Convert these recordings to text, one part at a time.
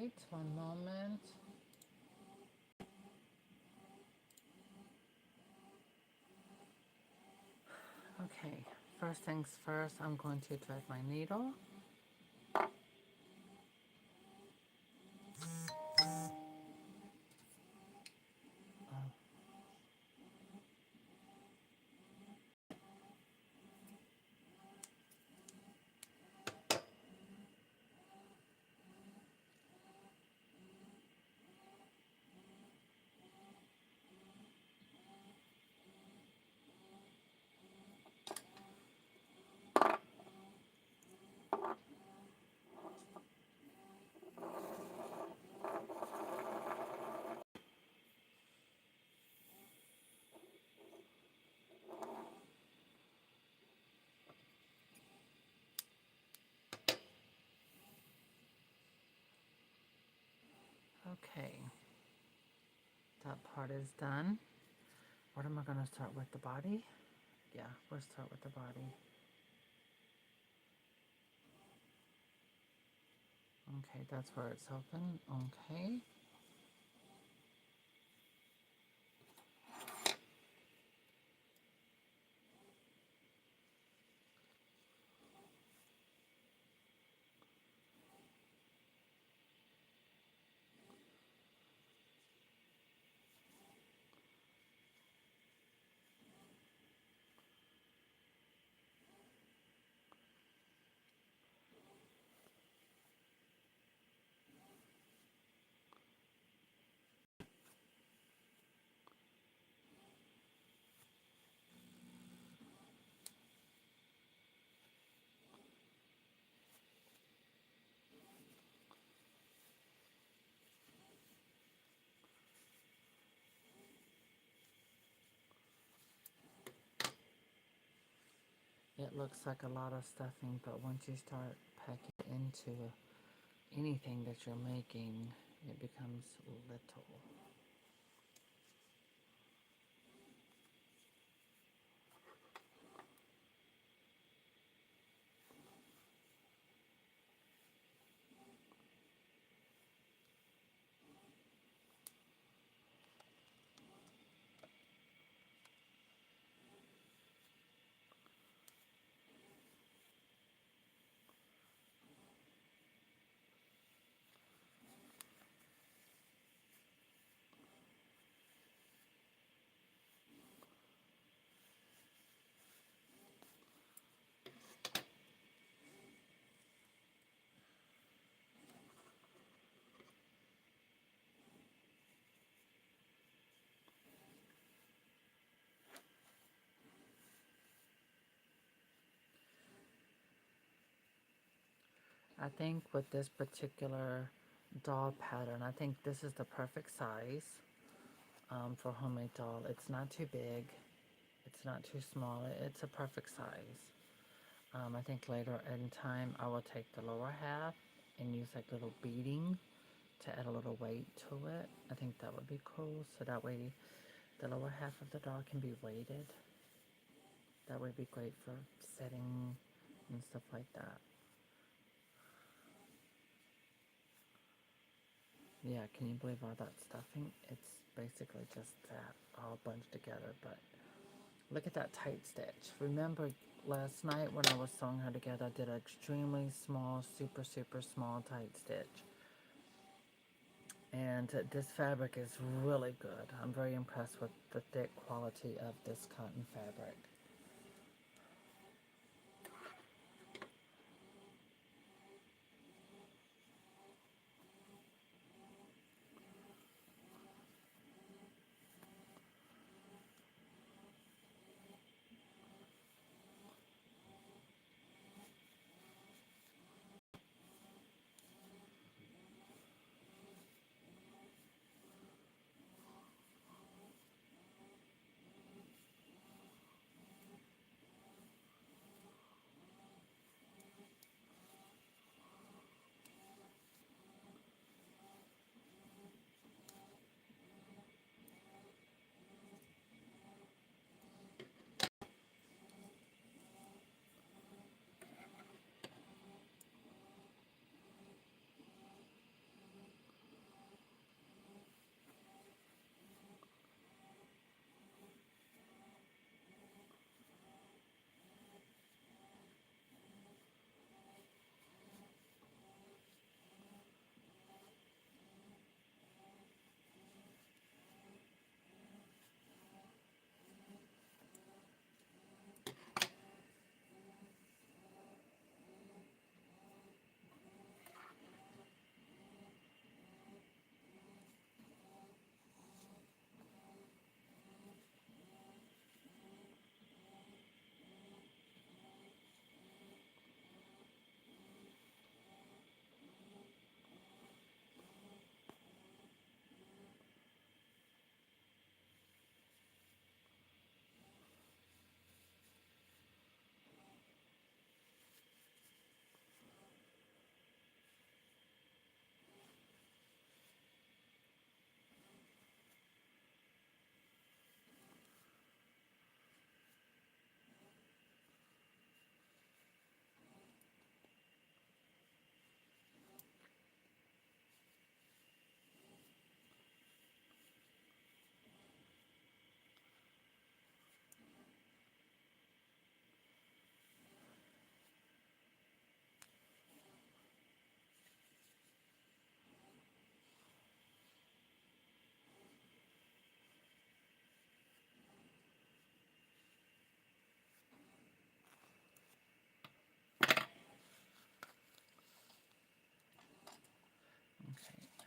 right, one moment. Okay, first things first, I'm going to thread my needle. Okay, that part is done. What am I going to start with, the body? Yeah, we'll start with the body. Okay, that's where it's open. Okay. It looks like a lot of stuffing, but once you start packing it into anything that you're making, it becomes little. I think with this particular doll pattern, I think this is the perfect size for homemade doll. It's not too big. It's not too small. It's a perfect size. I think later in time, I will take the lower half and use like little beading to add a little weight to it. I think that would be cool. So that way the lower half of the doll can be weighted. That would be great for setting and stuff like that. Yeah, can you believe all that stuffing? It's basically just that all bunched together, but look at that tight stitch. Remember last night when I was sewing her together, I did an extremely small, super, super small tight stitch. And this fabric is really good. I'm very impressed with the thick quality of this cotton fabric.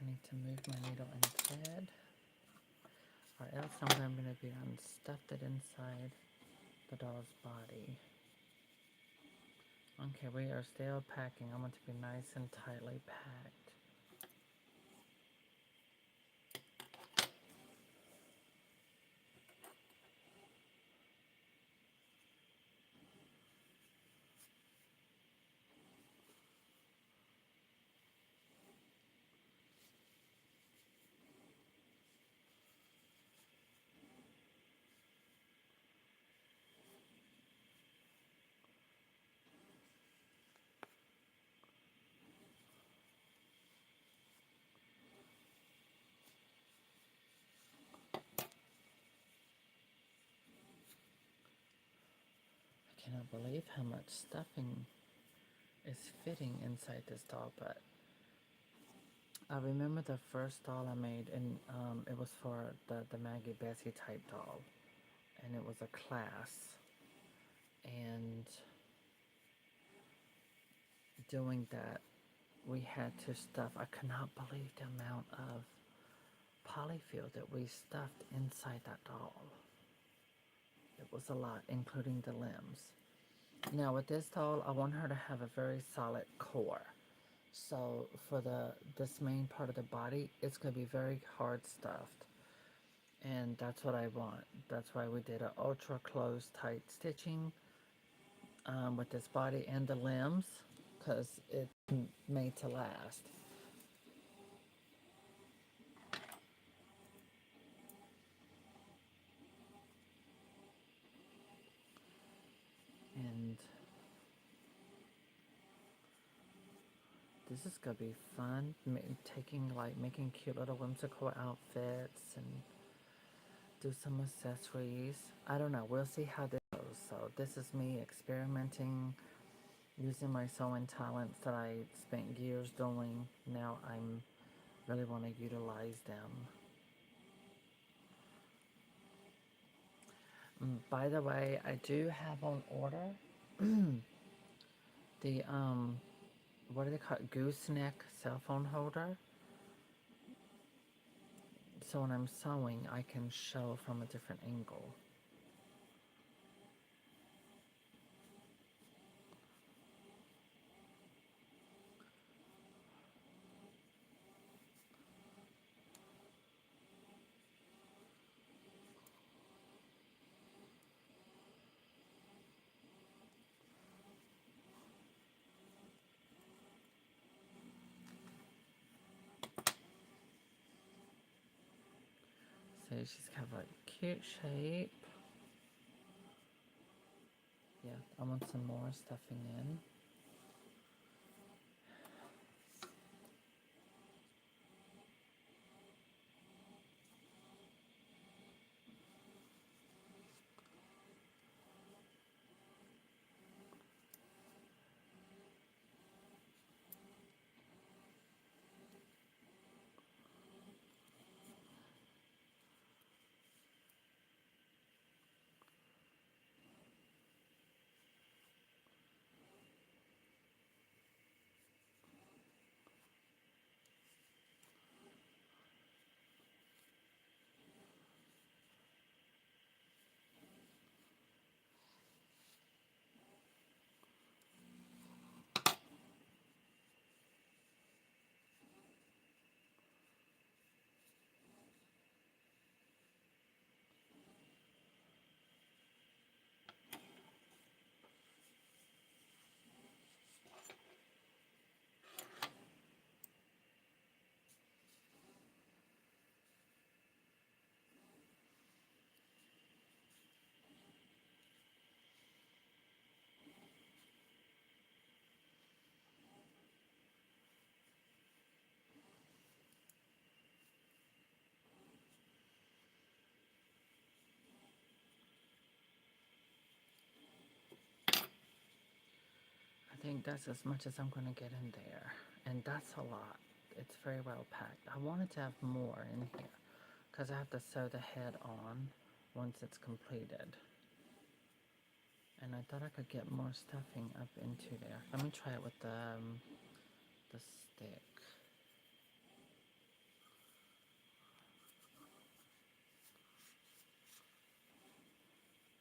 I need to move my needle instead, or else I'm going to be unstuffed it inside the doll's body. Okay, we are still packing. I want to be nice and tightly packed. I cannot believe how much stuffing is fitting inside this doll, but I remember the first doll I made, and it was for the Maggie Bessie type doll, and it was a class, and doing that, we had to stuff, I could not believe the amount of polyfill that we stuffed inside that doll. It was a lot, including the limbs. Now with this doll, I want her to have a very solid core. So for this main part of the body, it's going to be very hard stuffed. And that's what I want. That's why we did an ultra close tight stitching with this body and the limbs, because it's made to last. And this is gonna be fun, making cute little whimsical outfits and do some accessories. I don't know, we'll see how this goes. So this is me experimenting, using my sewing talents that I spent years doing. Now I'm really want to utilize them. By the way, I do have on order the what do they call it? Gooseneck cell phone holder. So when I'm sewing, I can show from a different angle. So she's kind of like cute shape. Yeah, I want some more stuffing in. I think that's as much as I'm going to get in there. And that's a lot. It's very well packed. I wanted to have more in here because I have to sew the head on once it's completed. And I thought I could get more stuffing up into there. Let me try it with the stick.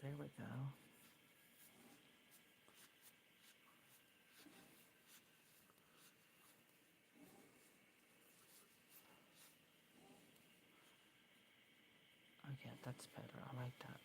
There we go. Oh yeah, that's better. I like that.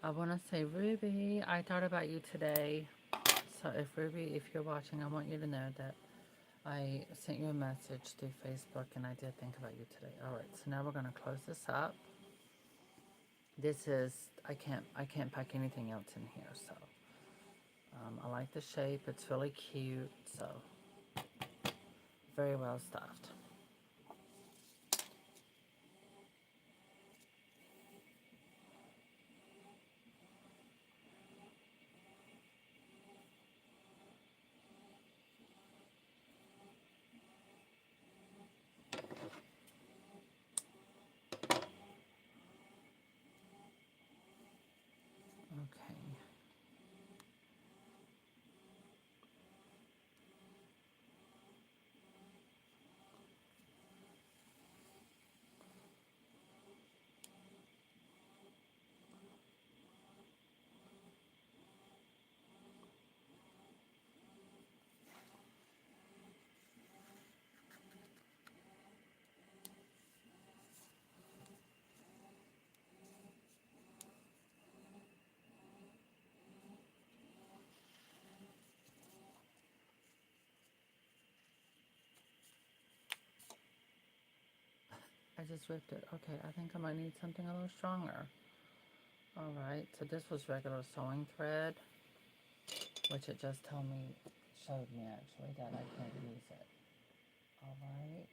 I want to say, Ruby, I thought about you today. So if Ruby, if you're watching, I want you to know that I sent you a message through Facebook and I did think about you today. All right, so now we're going to close this up. This is, I can't pack anything else in here, so I like the shape. It's really cute, so very well stuffed. Okay. I just ripped it. Okay, I think I might need something a little stronger. All right, so this was regular sewing thread, which it just showed me actually that I can't use it. All right,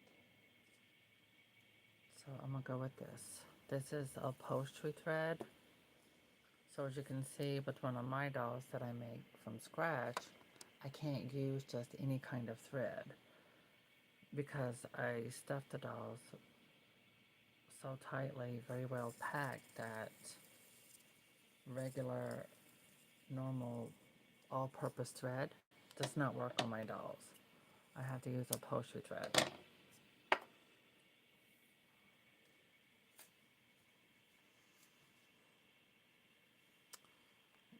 so I'm gonna go with this. This is upholstery thread. So as you can see with one of my dolls that I make from scratch, I can't use just any kind of thread because I stuffed the dolls so tightly, very well packed, that regular, normal, all-purpose thread does not work on my dolls. I have to use upholstery thread. Let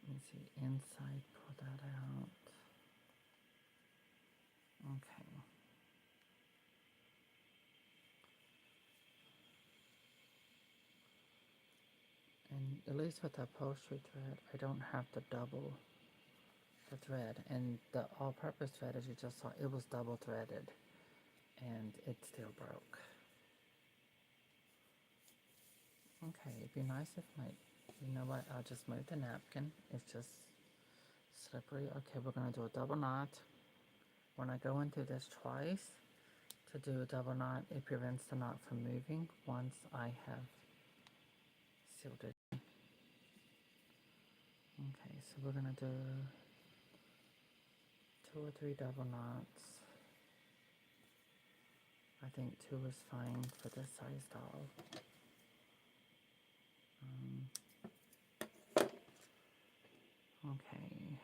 me see, inside, pull that out. Okay. And at least with the upholstery thread, I don't have to double the thread. And the all-purpose thread, as you just saw, it was double threaded. And it still broke. Okay, it'd be nice if you know what, I'll just move the napkin. It's just slippery. Okay, we're gonna do a double knot. When I go into this twice to do a double knot, it prevents the knot from moving once I have sealed it. Okay, so we're gonna do 2 or 3 double knots. I think 2 is fine for this size doll. Okay.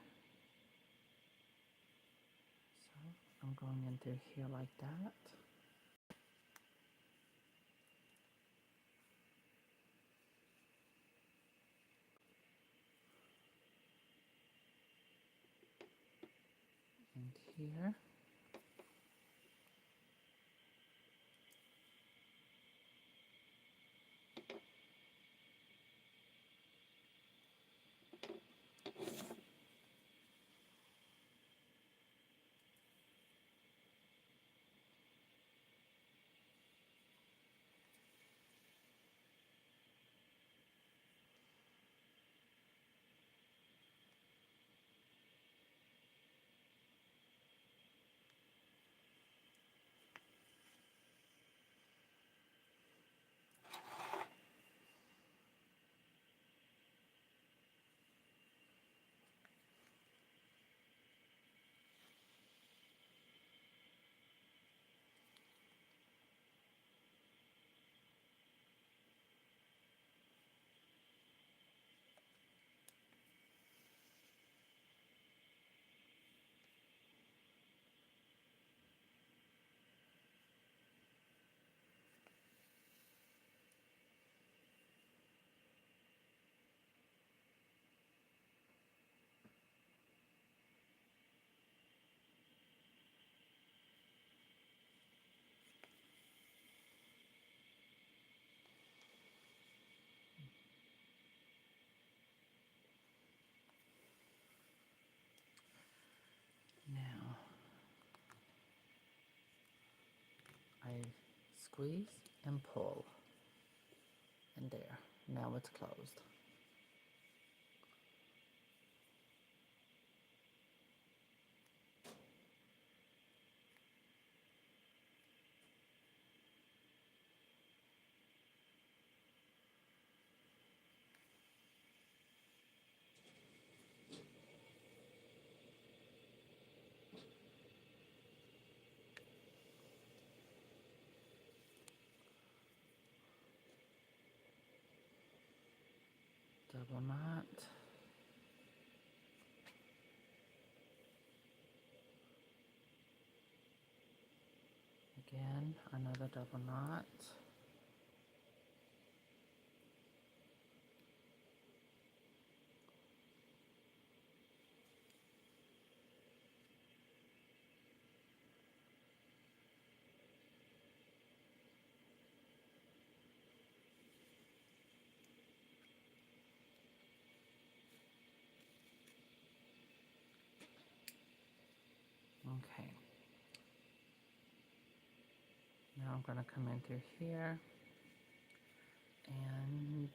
So I'm going in through here like that. here. Now I squeeze and pull, and there. Now it's closed. Double knot. Again, another double knot. Okay. Now I'm going to come in through here and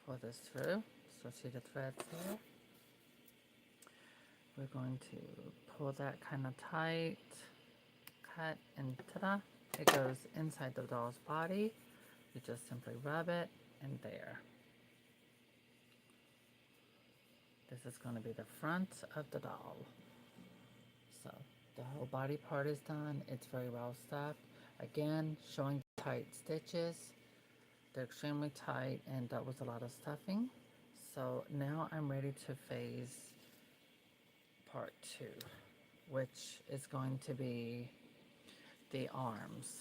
pull this through. So see the threads there? We're going to pull that kind of tight, cut, and ta-da! It goes inside the doll's body. You just simply rub it, and there. This is going to be the front of the doll. So the whole body part is done. It's very well stuffed. Again, showing tight stitches. They're extremely tight, and that was a lot of stuffing. So now I'm ready to phase part 2, which is going to be the arms.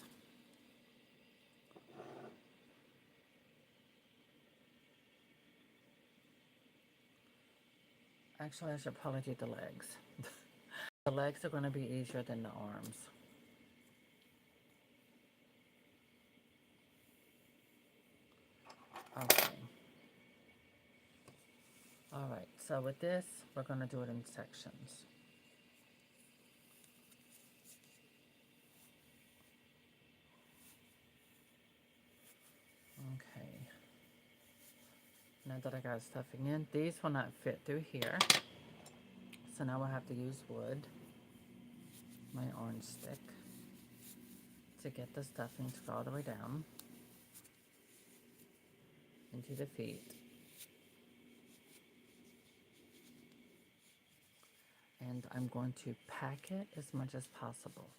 Actually, I should probably do the legs. The legs are going to be easier than the arms. Okay. All right, so with this, we're going to do it in sections. Okay. Now that I got stuffing in, these will not fit through here. So now I have to use wood, my orange stick, to get the stuffing to go all the way down into the feet. And I'm going to pack it as much as possible.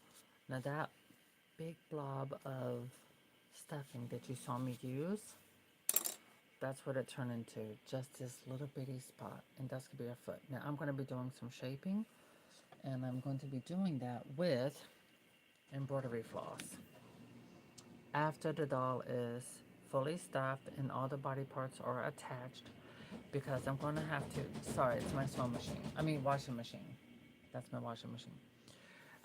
Now that big blob of stuffing that you saw me use, that's what it turned into, just this little bitty spot, and that's gonna be a foot. Now I'm gonna be doing some shaping, and I'm going to be doing that with embroidery floss. After the doll is fully stuffed and all the body parts are attached, because I'm going to have to, sorry, it's my sewing machine. I mean, washing machine. That's my washing machine.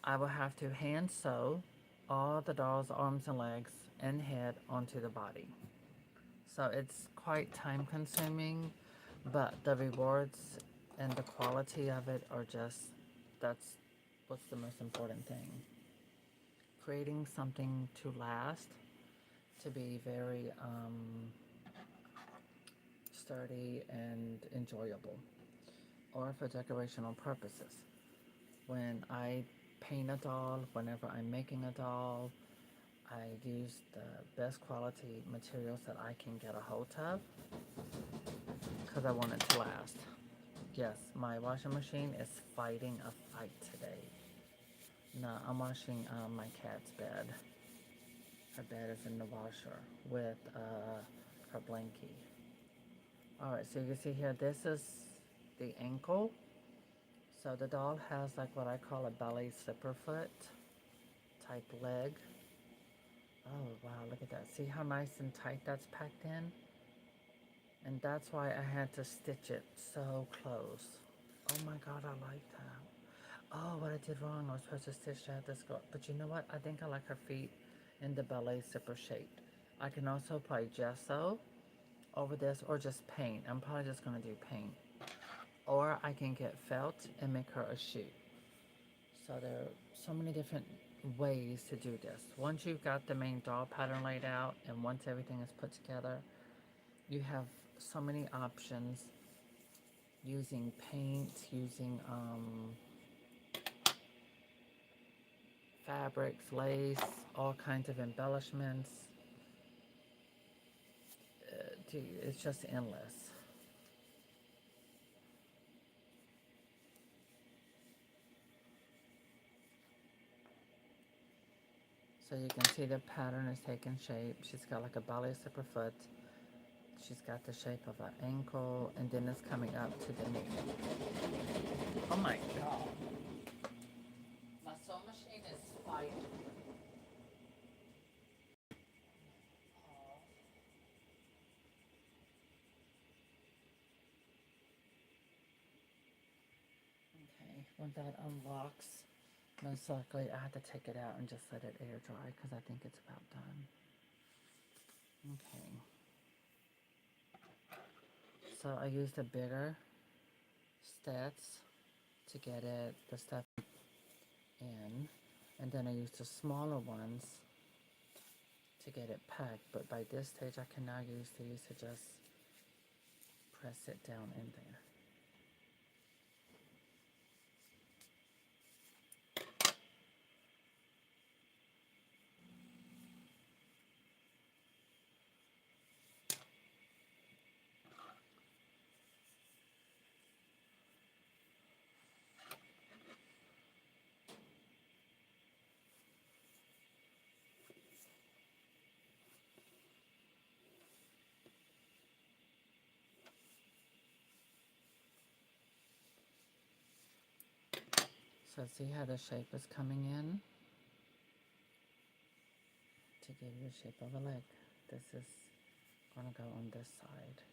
I will have to hand sew all the doll's arms and legs and head onto the body. So it's quite time consuming, but the rewards and the quality of it are just, that's what's the most important thing. Creating something to last, to be very sturdy and enjoyable, or for decorational purposes. When I paint a doll, whenever I'm making a doll, I use the best quality materials that I can get a hold of because I want it to last. Yes, my washing machine is fighting a fight today. No, I'm washing my cat's bed. Her bed is in the washer with her blankie. Alright, so you can see here, this is the ankle. So the doll has like what I call a belly slipper foot type leg. Oh wow, look at that. See how nice and tight that's packed in? And that's why I had to stitch it so close. Oh my god, I like that. Oh, what I did wrong, I was supposed to stitch that this girl. But you know what? I think I like her feet in the ballet zipper shape. I can also apply gesso over this or just paint. I'm probably just going to do paint. Or I can get felt and make her a shoe. So there are so many different ways to do this. Once you've got the main doll pattern laid out and once everything is put together, you have so many options using paint, using fabrics, lace, all kinds of embellishments. It's just endless. So you can see the pattern is taking shape. She's got like a ballet slipper foot. She's got the shape of an ankle, and then it's coming up to the knee. Oh my god. My sewing machine is fighting. Okay, when that unlocks, most likely I have to take it out and just let it air dry because I think it's about done. Okay. So I used a bigger stats to get it, the stuff in, and then I used the smaller ones to get it packed, but by this stage I can now use these to just press it down in there. So see how the shape is coming in to give you the shape of a leg. This is going to go on this side.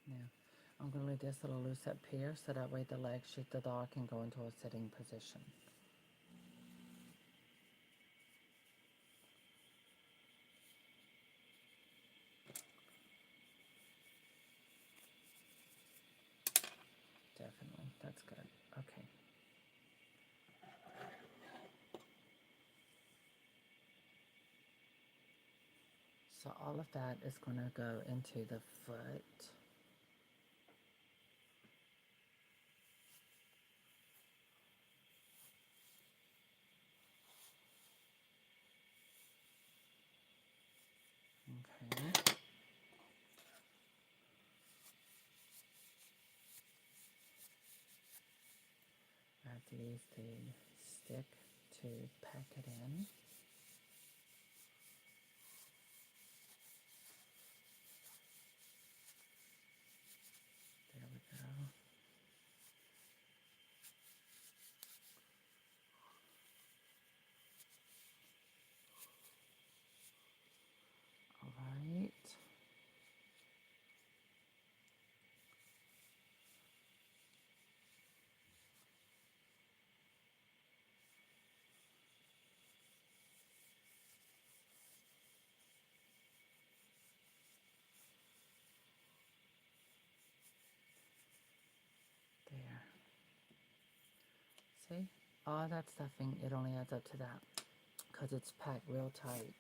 Now, I'm going to leave this a little loose up here so that way the leg sheath the doll can go into a sitting position. Definitely, that's good. Okay. So all of that is going to go into the foot. Okay. have to use the stick to pack it in. There we go. All right. There. See? All that stuffing, it only adds up to that because it's packed real tight.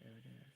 There it is.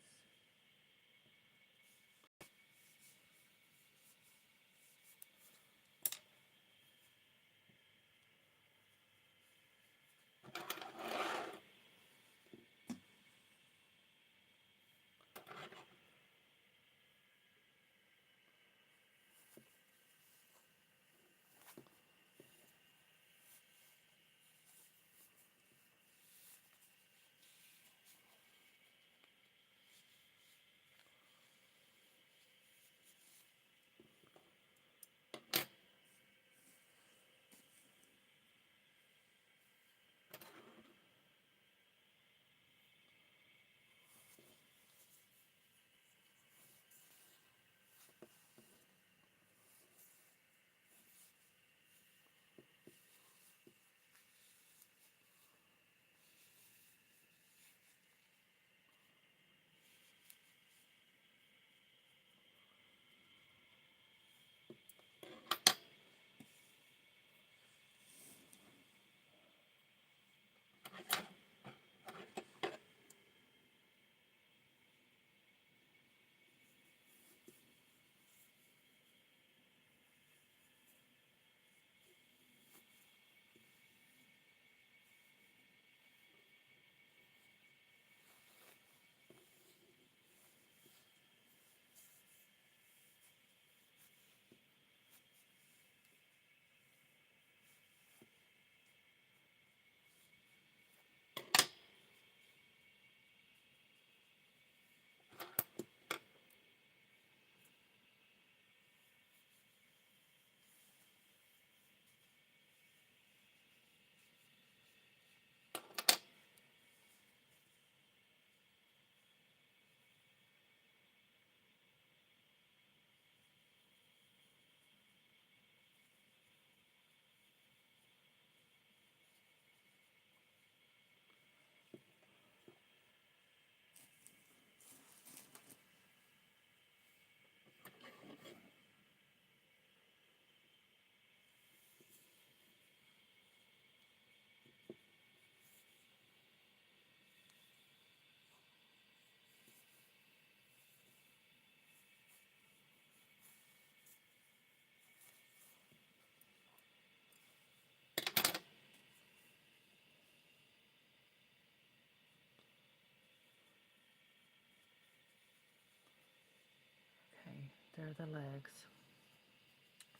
Okay, there are the legs.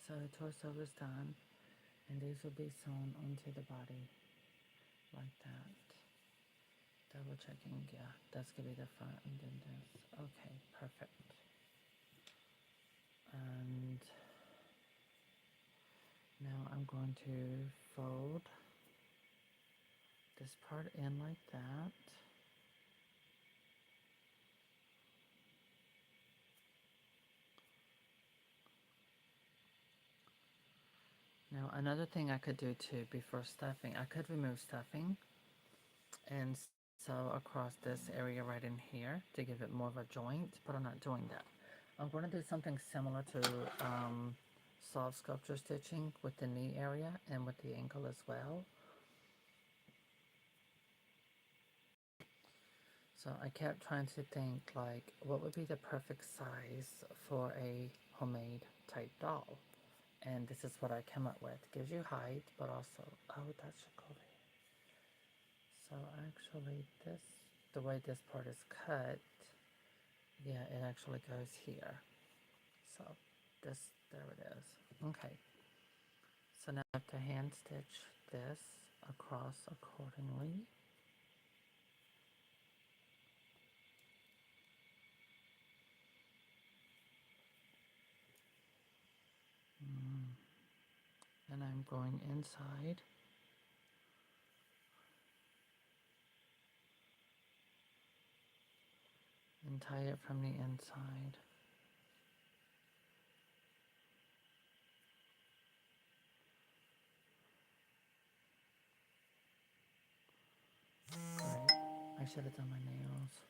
So the torso is done, and these will be sewn onto the body like that. Double checking, yeah, that's gonna be the front, and then this. Okay, perfect. And now I'm going to fold this part in like that. Now, another thing I could do too before stuffing, I could remove stuffing and sew across this area right in here to give it more of a joint, but I'm not doing that. I'm going to do something similar to soft sculpture stitching with the knee area and with the ankle as well. So I kept trying to think like what would be the perfect size for a homemade type doll. And this is what I came up with. Gives you height, but also, oh, that should go there. So actually this, the way this part is cut, yeah, it actually goes here. So this, there it is. Okay. So now I have to hand stitch this across accordingly. And I'm going inside and tie it from the inside. Right. I should have done my nails.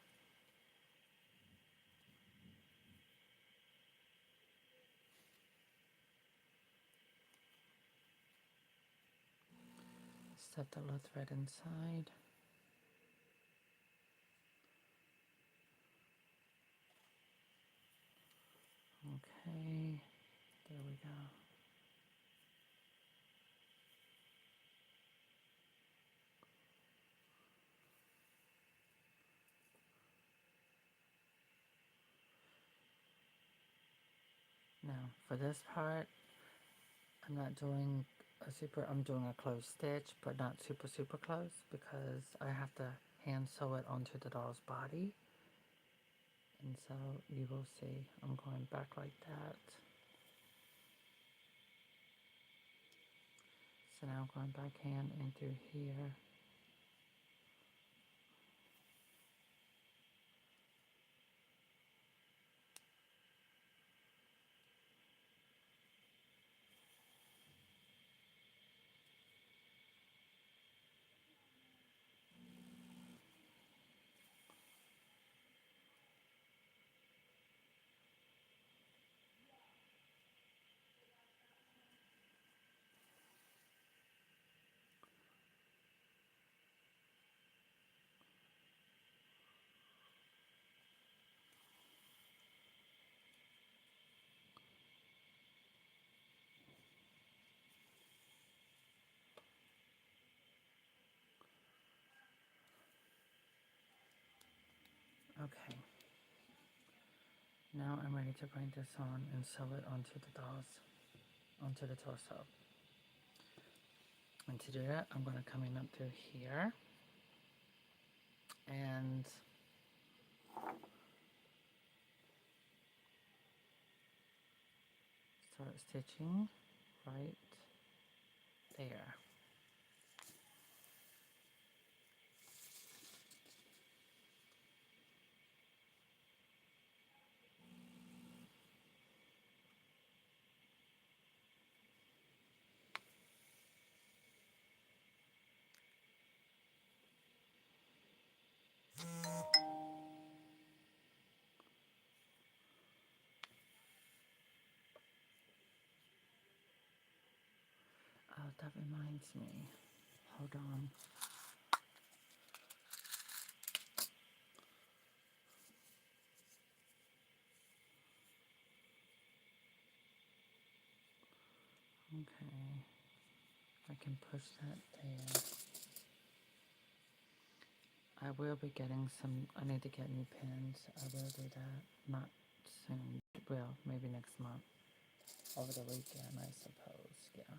Set the little thread inside. Okay, there we go. Now for this part, I'm not doing I'm doing a closed stitch, but not super close because I have to hand sew it onto the doll's body. And so you will see I'm going back like that. So now I'm going back hand in through here. Okay. Now I'm ready to bring this on and sew it onto onto the torso. And to do that, I'm going to come in up through here and start stitching right there. Oh, that reminds me. Hold on. Okay. I can push that there. I will be getting some, I need to get new pins. I will do that. Not soon. Well, maybe next month. Over the weekend, I suppose. Yeah.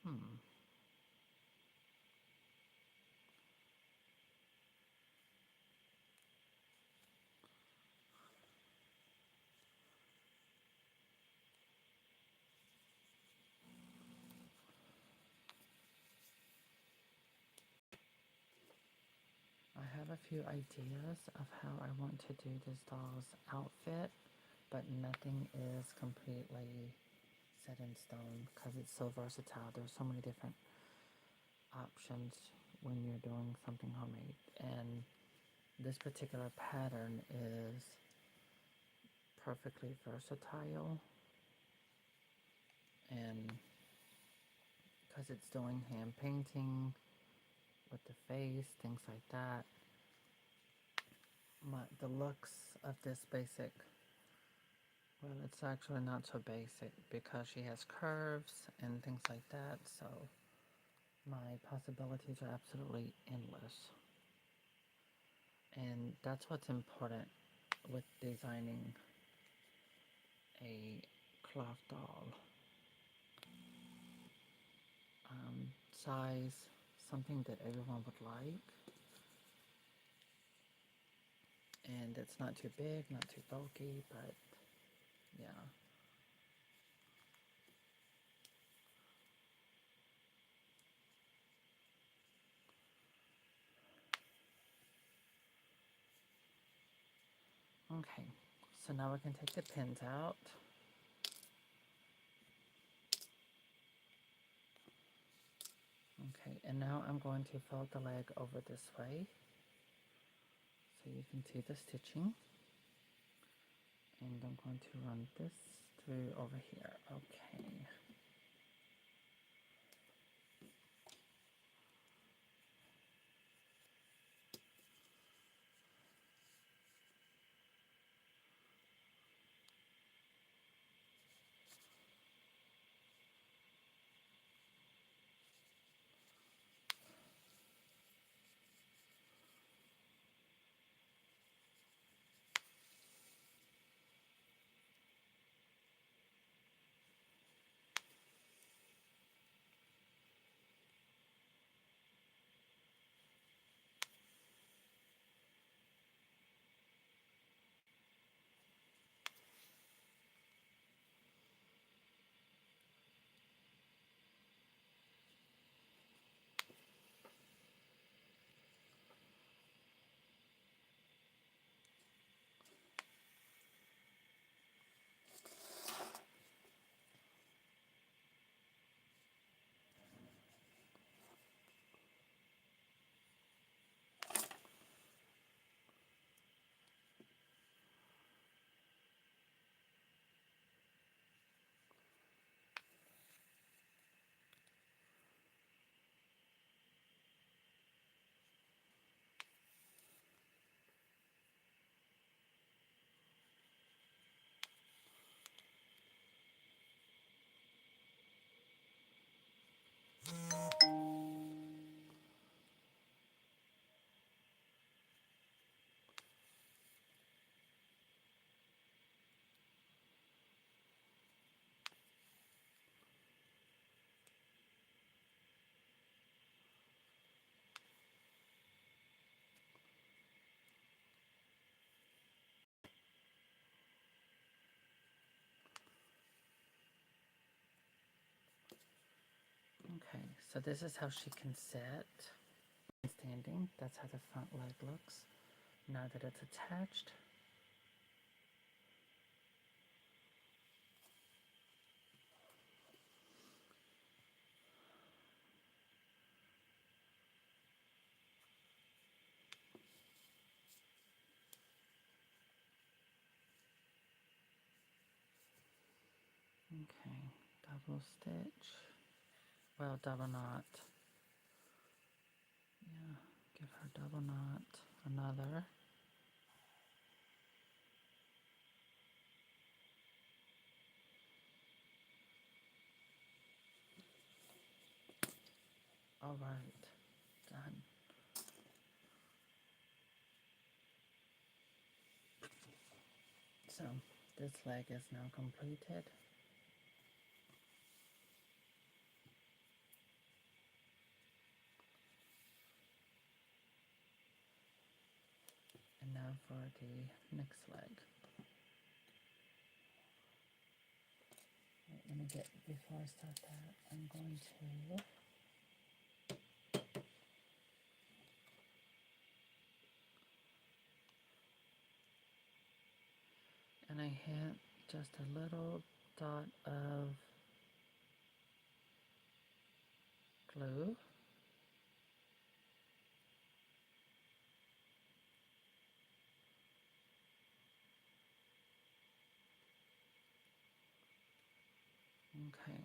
Hmm. I have a few ideas of how I want to do this doll's outfit, but nothing is completely set in stone because it's so versatile. There's so many different options when you're doing something homemade. And this particular pattern is perfectly versatile, and because it's doing hand painting with the face, things like that. The looks of this basic, well, it's actually not so basic because she has curves and things like that, so my possibilities are absolutely endless. And that's what's important with designing a cloth doll. Size, something that everyone would like, and it's not too big, not too bulky, but yeah. Okay, so now we can take the pins out. Okay, and now I'm going to fold the leg over this way so you can see the stitching. And I'm going to run this through over here. Okay. Okay, so this is how she can sit standing. That's how the front leg looks. Now that it's attached, okay, double stitch, well, double knot, yeah, give her double knot, another, all right, done. So this leg is now completed. And now for the next leg. Wait, let me get, before I start that, I'm going to, and I hit just a little dot of blue. Okay.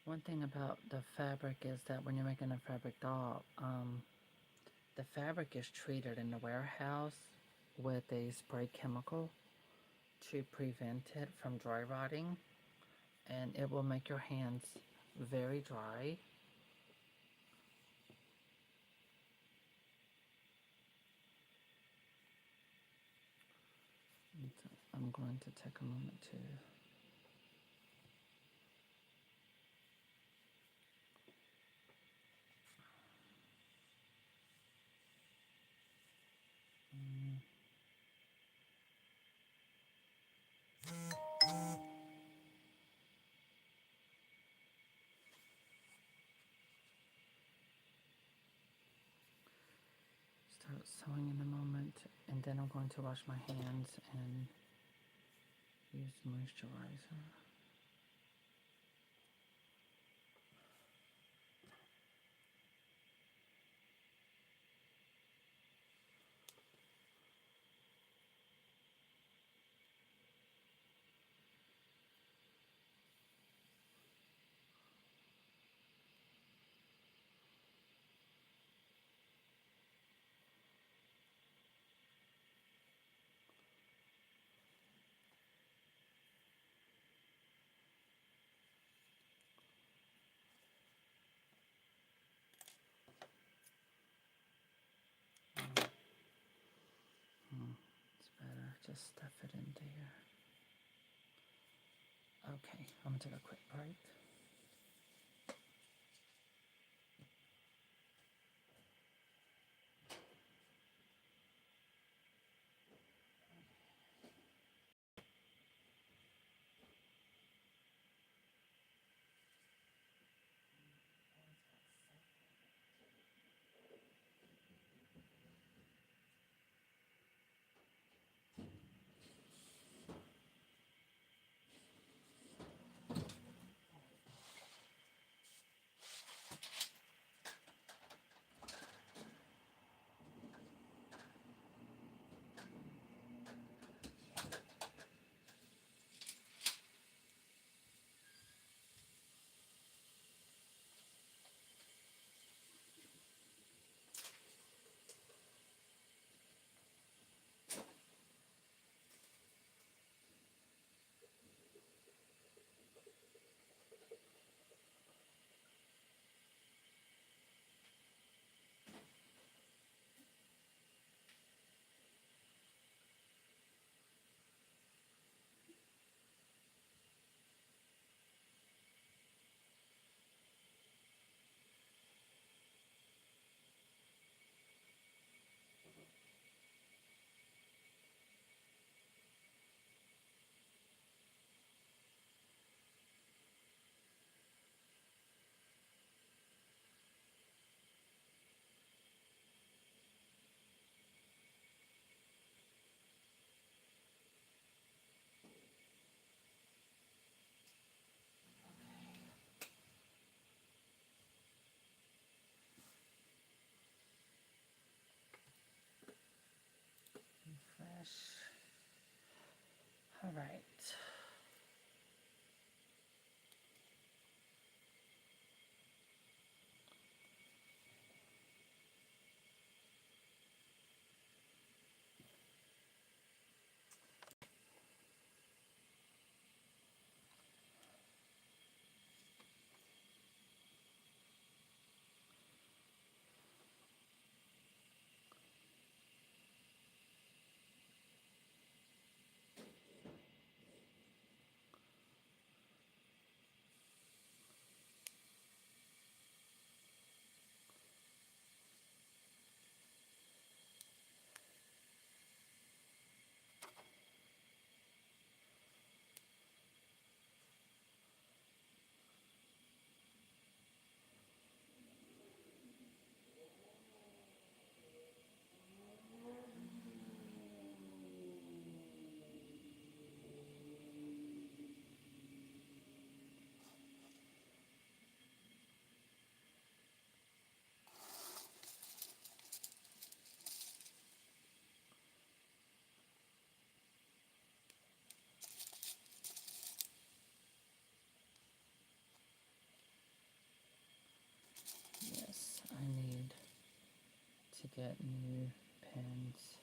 One thing about the fabric is that when you're making a fabric doll, the fabric is treated in the warehouse with a spray chemical to prevent it from dry rotting, and it will make your hands very dry. So I'm going to take a moment to start sewing in a moment, and then I'm going to wash my hands and use moisturizer. It's better, just stuff it in there. Okay, I'm gonna take a quick break. Fresh. All right. get new pins.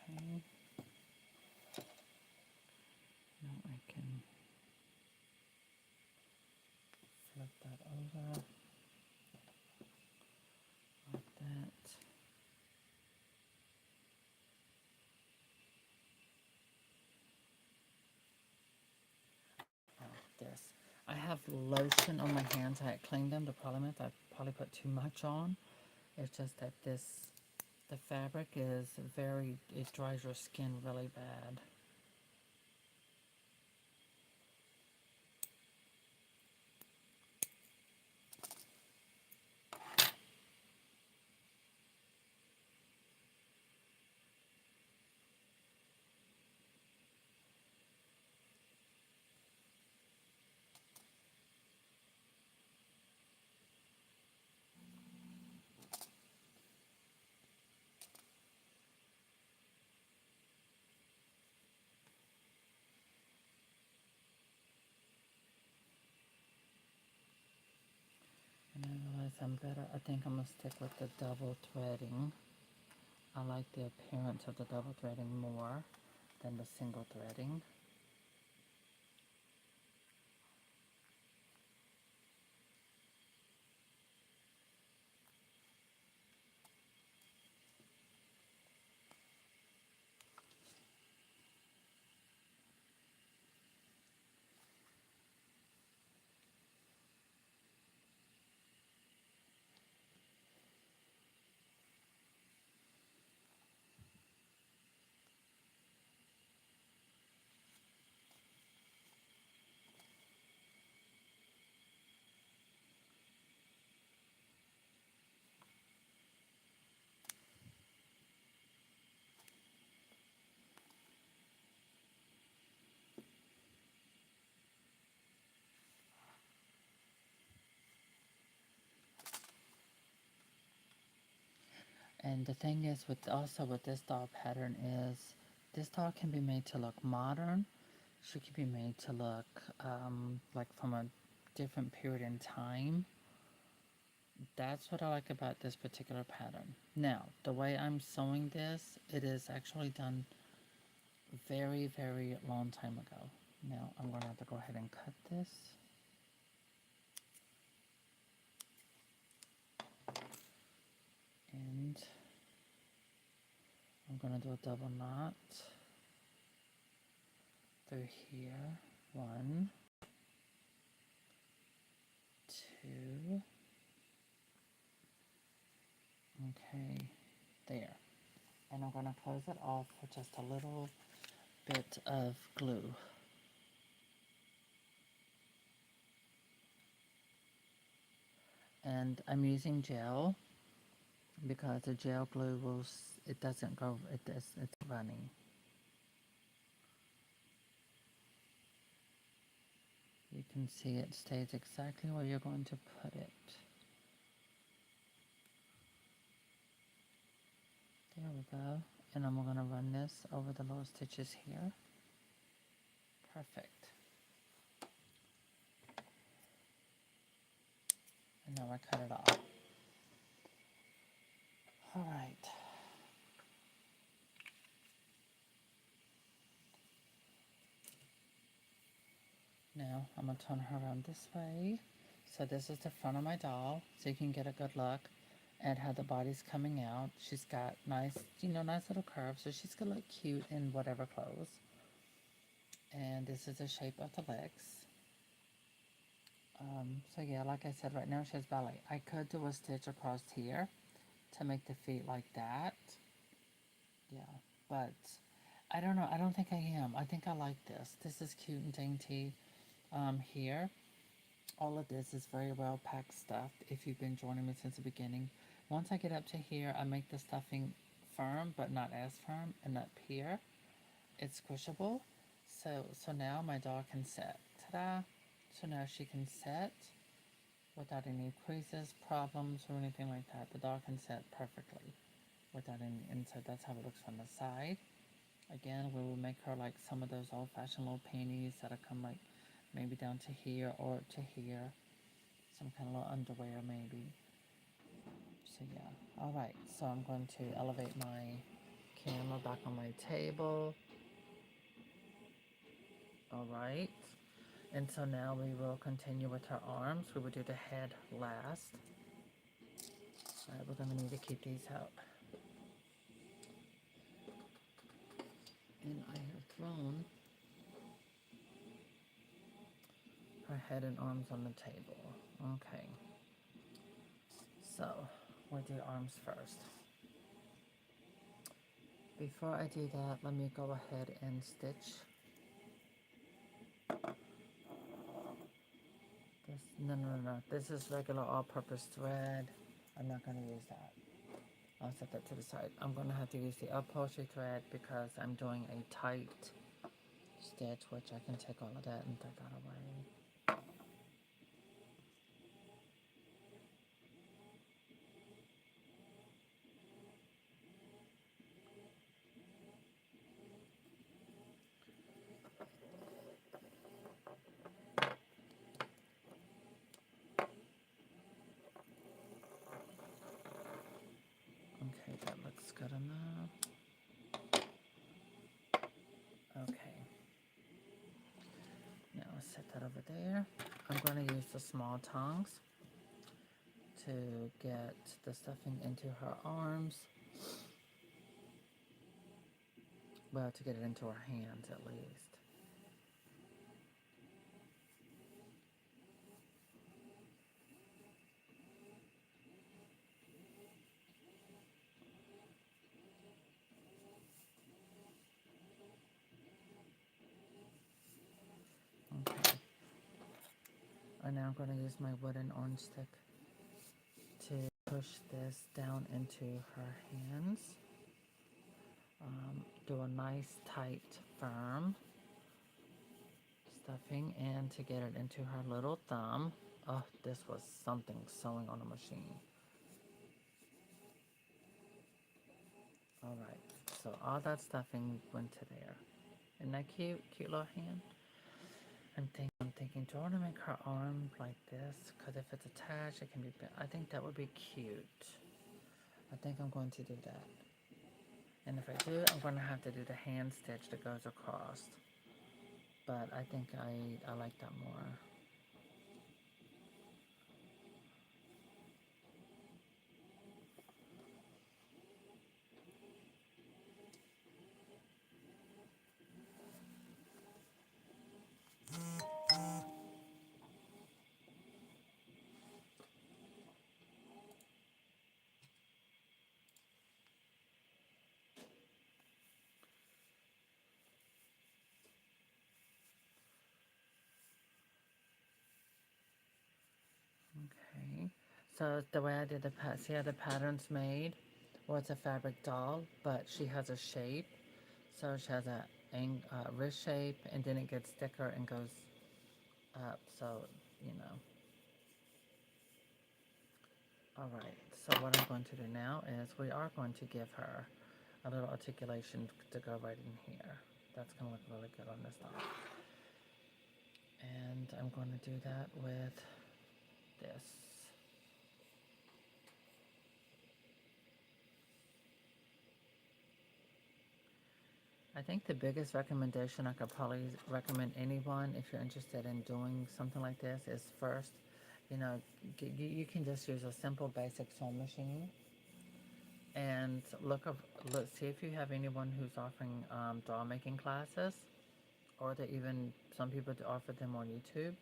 Great. Okay. Now I can flip that over like that. Oh, this. I have lotion on my hands. I cleaned them. The problem is I probably put too much on. It's just that the fabric is very, it dries your skin really bad. And I realize I'm better. I think I'm going to stick with the double threading. I like the appearance of the double threading more than the single threading. And the thing is with also with this doll pattern is this doll can be made to look modern. She can be made to look like from a different period in time. That's what I like about this particular pattern. Now, the way I'm sewing this, it is actually done very, very long time ago. Now, I'm going to have to go ahead and cut this. And I'm going to do a double knot through here. 1, 2, okay, there. And I'm going to close it off with just a little bit of glue. And I'm using gel because the gel glue will, it doesn't go, it's running. You can see it stays exactly where you're going to put it. There we go. And I'm going to run this over the little stitches here. Perfect. And now I cut it off. All right. Now I'm going to turn her around this way. So this is the front of my doll, so you can get a good look at how the body's coming out. She's got nice, nice little curves, so she's going to look cute in whatever clothes. And this is the shape of the legs. So yeah, like I said, right now she has ballet. I could do a stitch across here to make the feet like that. Yeah, but I don't know. I don't think I am. I think I like this. This is cute and dainty. Here, all of this is very well packed stuff. If you've been joining me since the beginning, once I get up to here, I make the stuffing firm, but not as firm. And up here, it's squishable. So now my doll can sit. Ta-da! So now she can sit without any creases, problems, or anything like that. The doll can sit perfectly without any inside. That's how it looks from the side. Again, we will make her like some of those old-fashioned little panties that'll come like maybe down to here or to here. Some kind of little underwear maybe. So yeah. Alright, so I'm going to elevate my camera back on my table. Alright. And so now we will continue with her arms. We will do the head last. Alright, we're going to need to keep these out. And I have thrown her head and arms on the table. Okay. So, we'll do arms first. Before I do that, let me go ahead and stitch this. No. This is regular all-purpose thread. I'm not going to use that. I'll set that to the side. I'm going to have to use the upholstery thread because I'm doing a tight stitch, which I can take all of that and take that away. Okay, that looks good enough. Okay. Now set that over there. I'm going to use the small tongs to get the stuffing into her arms. Well, to get it into her hands at least. Okay. And now I'm going to use my wooden orange stick to push this down into her hands. Do a nice, tight, firm stuffing, and to get it into her little thumb. Oh, this was something sewing on a machine. All right, so all that stuffing went to there. Isn't that cute? Cute little hand. I'm thinking, do I want to make her arm like this? Because if it's attached, it can be, I think that would be cute. I think I'm going to do that. And if I do, I'm going to have to do the hand stitch that goes across. But I think I like that more. Okay, So the way I did see how the pattern's made? Well, it's a fabric doll, but she has a shape. So she has a wrist shape, and then it gets thicker and goes up. So, you know. All right. So what I'm going to do now is we are going to give her a little articulation to go right in here. That's going to look really good on this doll. And I'm going to do that with this. I think the biggest recommendation I could probably recommend anyone if you're interested in doing something like this is first, you know, you can just use a simple basic sewing machine and see if you have anyone who's offering doll making classes, or they even some people offer them on YouTube.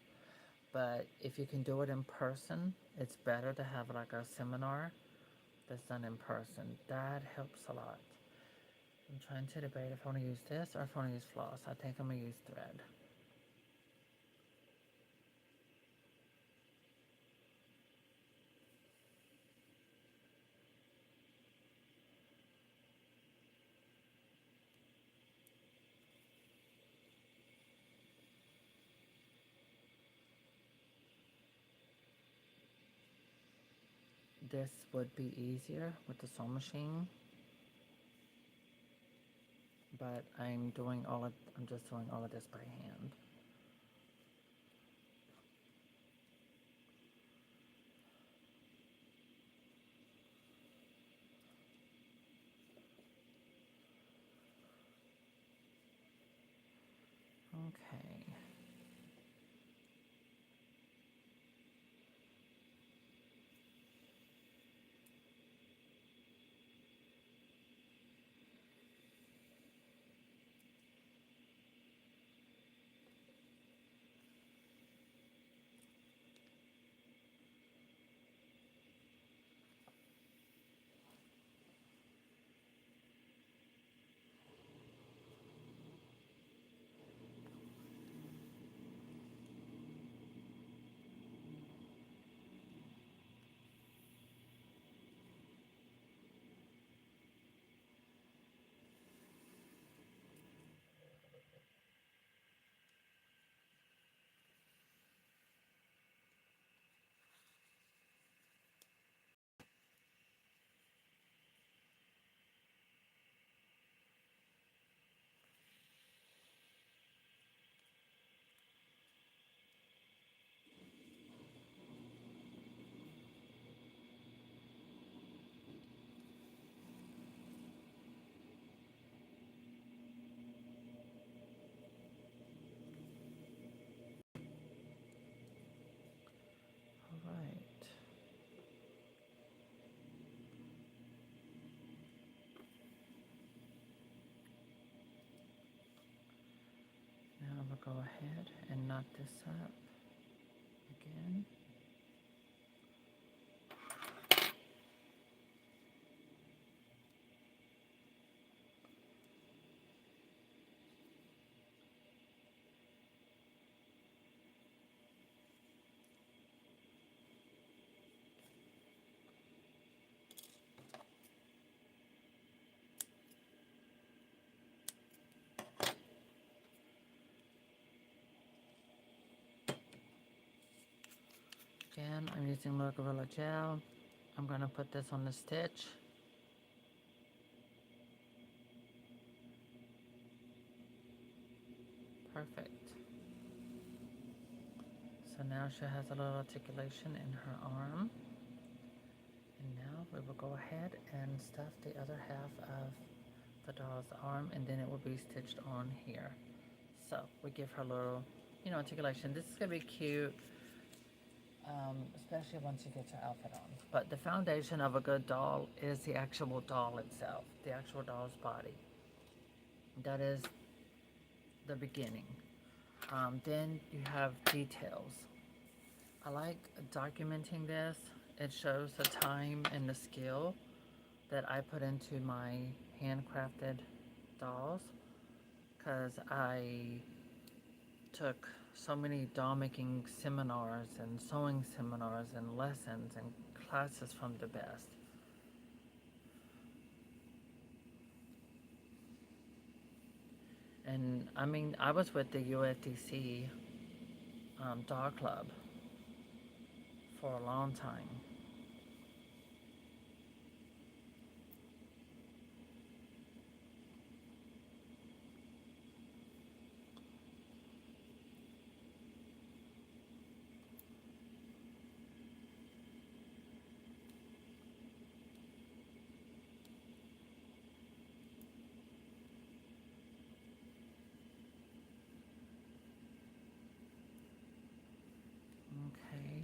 But if you can do it in person, it's better to have like a seminar that's done in person. That helps a lot. I'm trying to debate if I want to use this or if I want to use floss. I think I'm going to use thread. This would be easier with the sewing machine, but I'm just doing all of this by hand. Okay. All right. Now we'll go ahead and knot this up again. Again, I'm using little Gorilla Gel. I'm going to put this on the stitch. Perfect. So now she has a little articulation in her arm. And now we will go ahead and stuff the other half of the doll's arm, and then it will be stitched on here. So we give her a little, articulation. This is going to be cute, especially once she gets her outfit on. But the foundation of a good doll is the actual doll itself, the actual doll's body. That is the beginning. Then you have details. I like documenting this. It shows the time and the skill that I put into my handcrafted dolls, because I took so many doll making seminars and sewing seminars and lessons and classes from the best. And I mean, I was with the USDC doll club for a long time. Okay.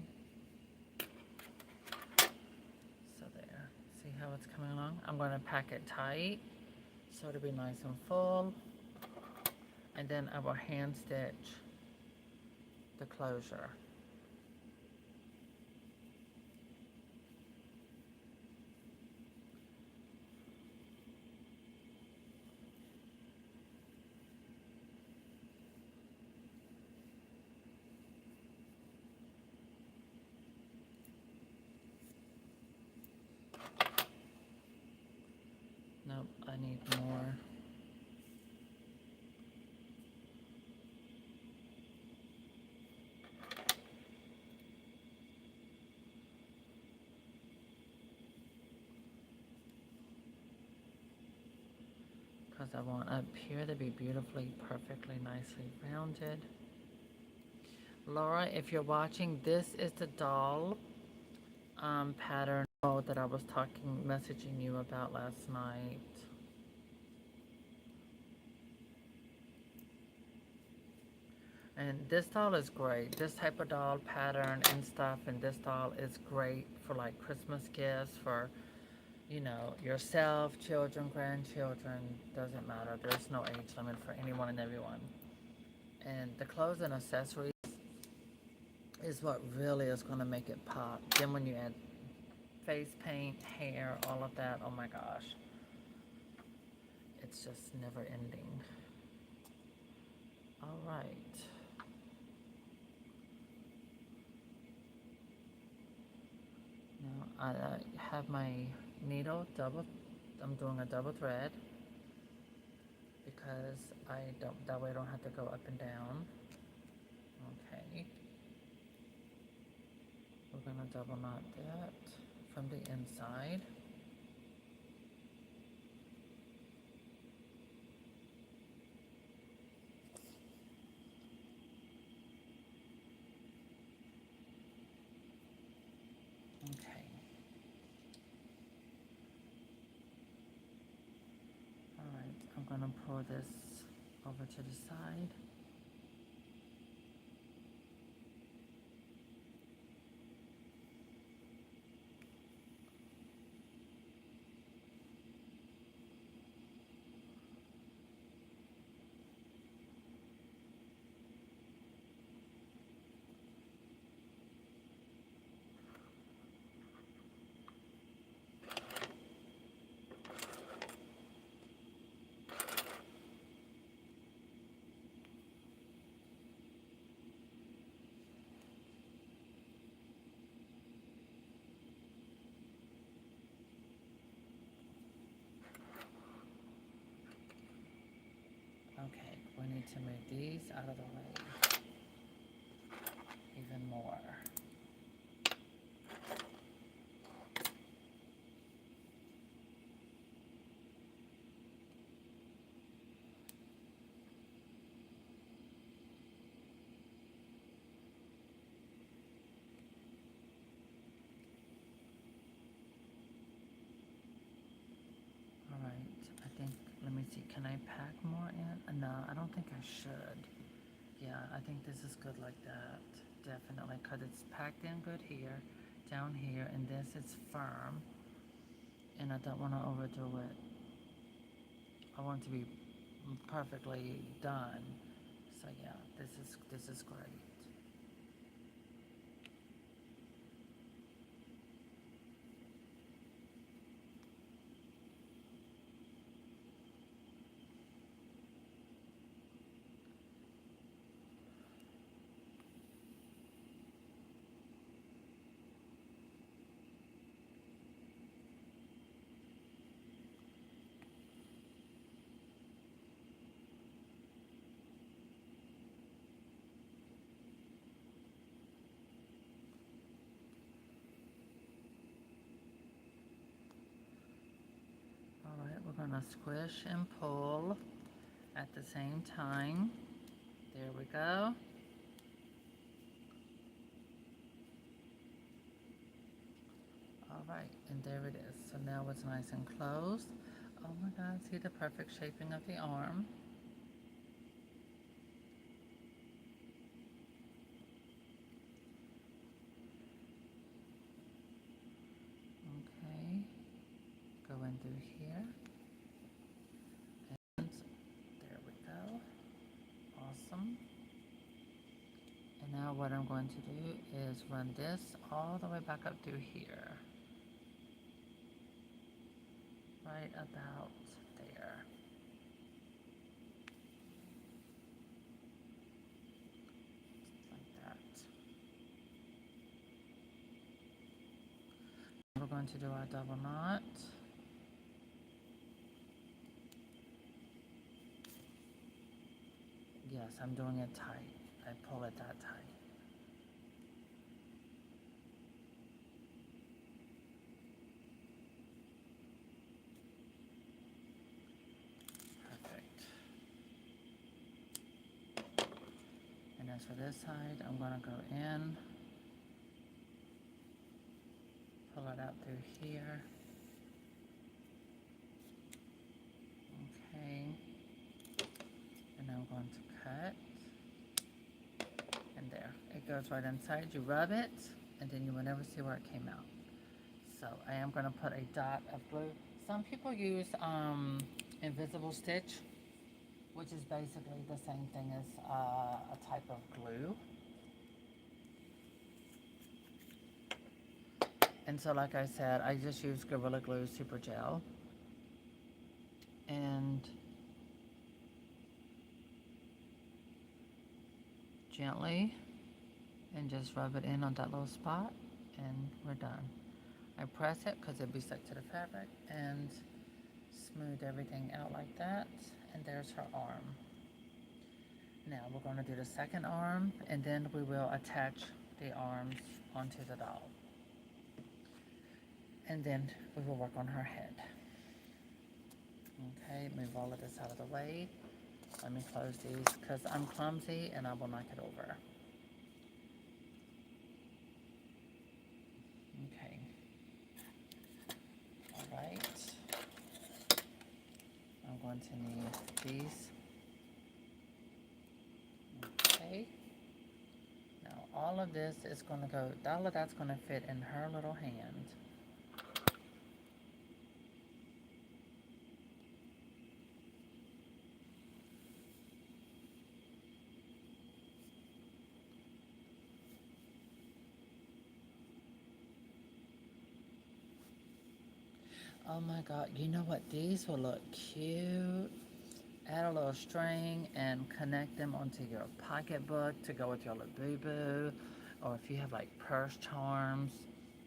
So there. See how it's coming along? I'm going to pack it tight so it'll be nice and full. And then I will hand stitch the closure. Nope, I need more. Because I want up here to be beautifully, perfectly, nicely rounded. Laura, if you're watching, this is the doll pattern that I was messaging you about last night. And this doll is great. This type of doll pattern and stuff, and this doll is great for like Christmas gifts for, you know, yourself, children, grandchildren, doesn't matter. There's no age limit for anyone and everyone. And the clothes and accessories is what really is going to make it pop. Then when you add face paint, hair, all of that, oh my gosh. It's just never ending. All right. Now I have my needle I'm doing a double thread because that way I don't have to go up and down. Okay. We're gonna double knot that from the inside. Okay. All right, I'm gonna pull this over to the side. Okay, we need to move these out of the way even more. All right, I think, let me see, can I pack more in? No, I don't think I should. Yeah, I think this is good like that, definitely, because it's packed in good here, down here, and this is firm, and I don't want to overdo it. I want it to be perfectly done. So yeah, this is great. to squish and pull at the same time. There we go. All right, and there it is. So now it's nice and closed. Oh my God, see the perfect shaping of the arm. Okay, go in through here. And there we go. Awesome. And now what I'm going to do is run this all the way back up through here. Right about there. Like that. We're going to do our double knot. Yes, I'm doing it tight. I pull it that tight. Perfect. And as for this side, I'm going to go in, pull it out through here. Okay. And I'm going to cut. And there. It goes right inside. You rub it, and then you will never see where it came out. So I am going to put a dot of glue. Some people use invisible stitch, which is basically the same thing as a type of glue. And so like I said, I just use Gorilla Glue Super Gel. And gently, and just rub it in on that little spot, and we're done. I press it because it'd be stuck to the fabric, and smooth everything out like that, and there's her arm. Now we're going to do the second arm, and then we will attach the arms onto the doll. And then we will work on her head. Okay, move all of this out of the way. Let me close these because I'm clumsy and I will knock it over. Okay. All right. I'm going to need these. Okay. Now all of this is going to go, all of that's going to fit in her little hand. Oh my God, you know what? These will look cute. Add a little string and connect them onto your pocketbook to go with your little boo-boo. Or if you have like purse charms,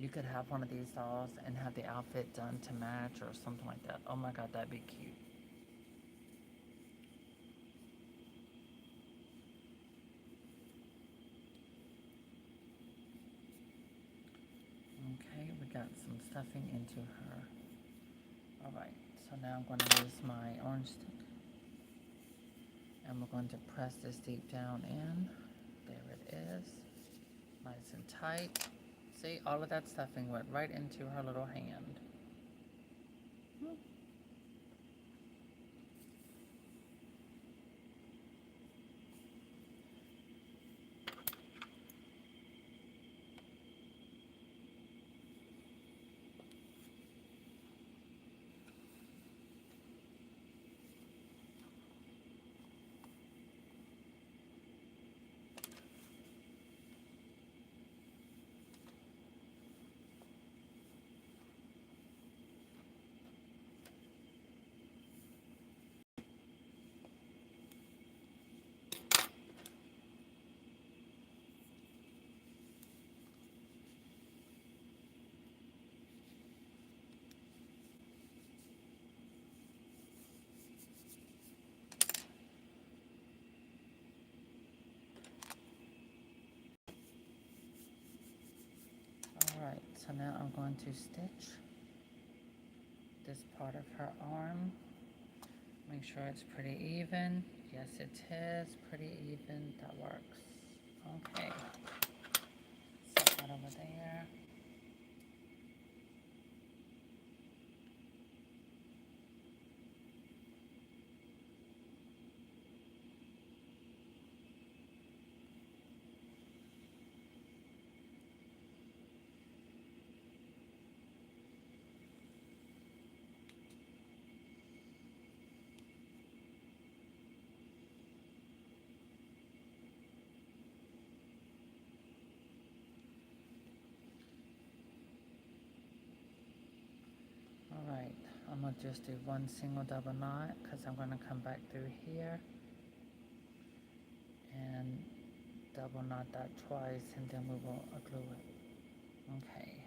you could have one of these dolls and have the outfit done to match or something like that. Oh my God, that'd be cute. Okay, we got some stuffing into her. All right, so now I'm going to use my orange stick. And we're going to press this deep down in. There it is. Nice and tight. See, all of that stuffing went right into her little hand. Alright, so now I'm going to stitch this part of her arm Make sure it's pretty even. Yes, it is pretty even. That works. Okay. Set that over there. Alright, I'm going to just do one single double knot because I'm going to come back through here and double knot that twice and then we will glue it. Okay.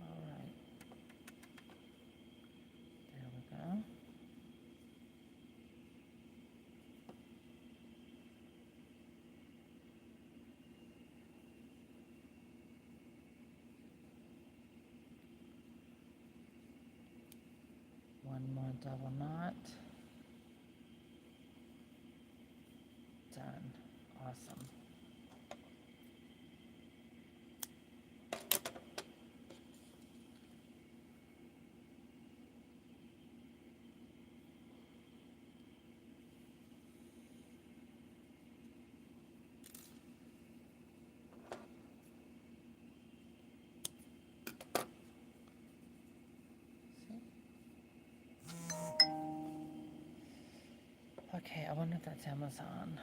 Alright. There we go. One more double knot. Done. Awesome. Okay, I wonder if that's Amazon.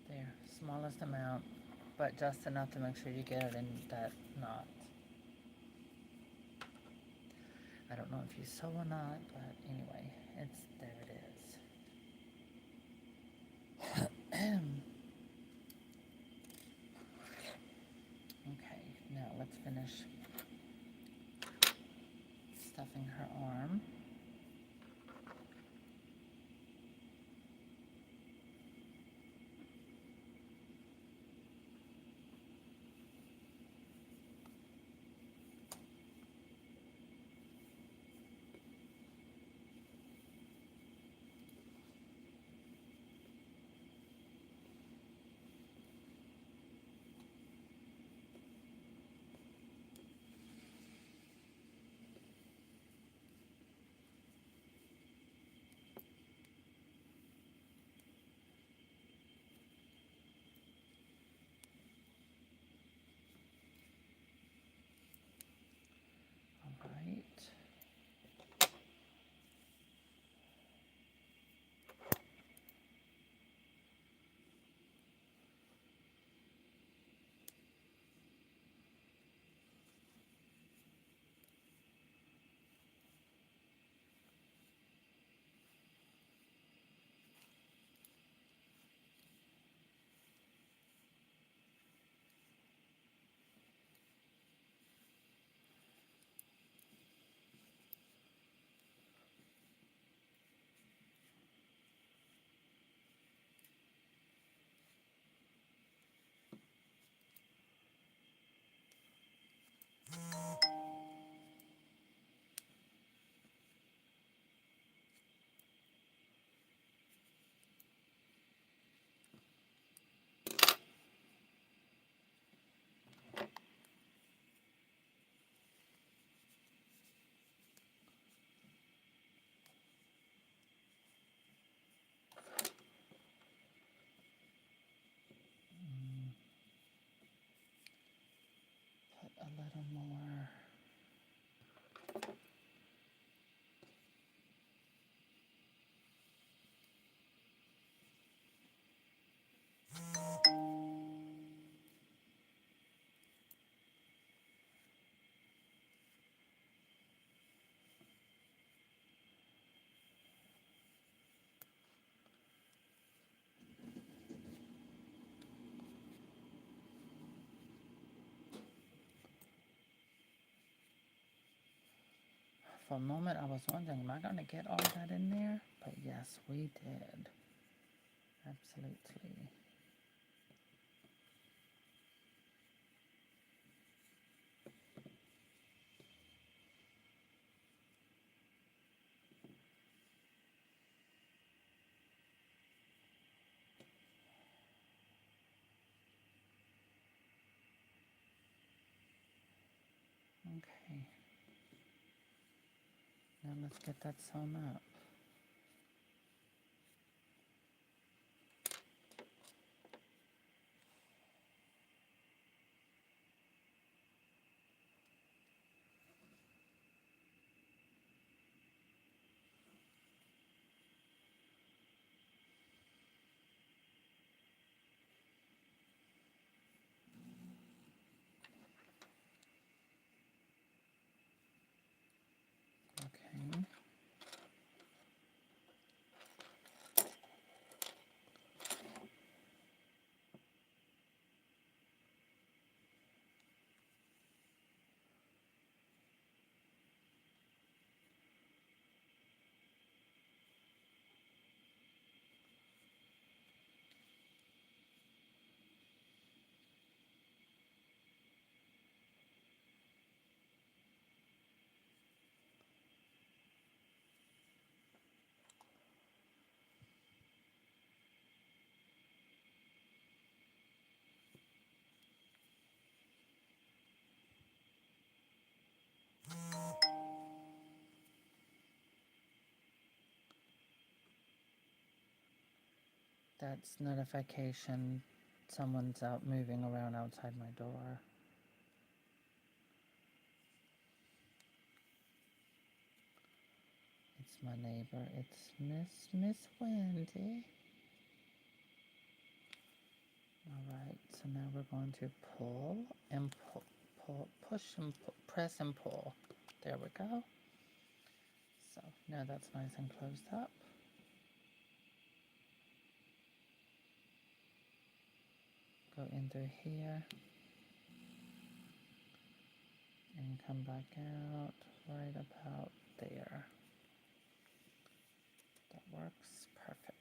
There, smallest amount, but just enough to make sure you get it in that knot. I don't know if you sew or not, but anyway, there it is. Okay, now let's finish stuffing her arm. little more. For a moment, I was wondering, am I going to get all that in there? But yes, we did. Absolutely. Okay. Now let's get that sewn up. Okay. That's notification. Someone's out moving around outside my door. It's my neighbor. It's Miss Wendy. All right, so now we're going to pull and pull, push and pull, press and pull. There we go. So now that's nice and closed up. Go in through here and come back out right about there. That works perfect.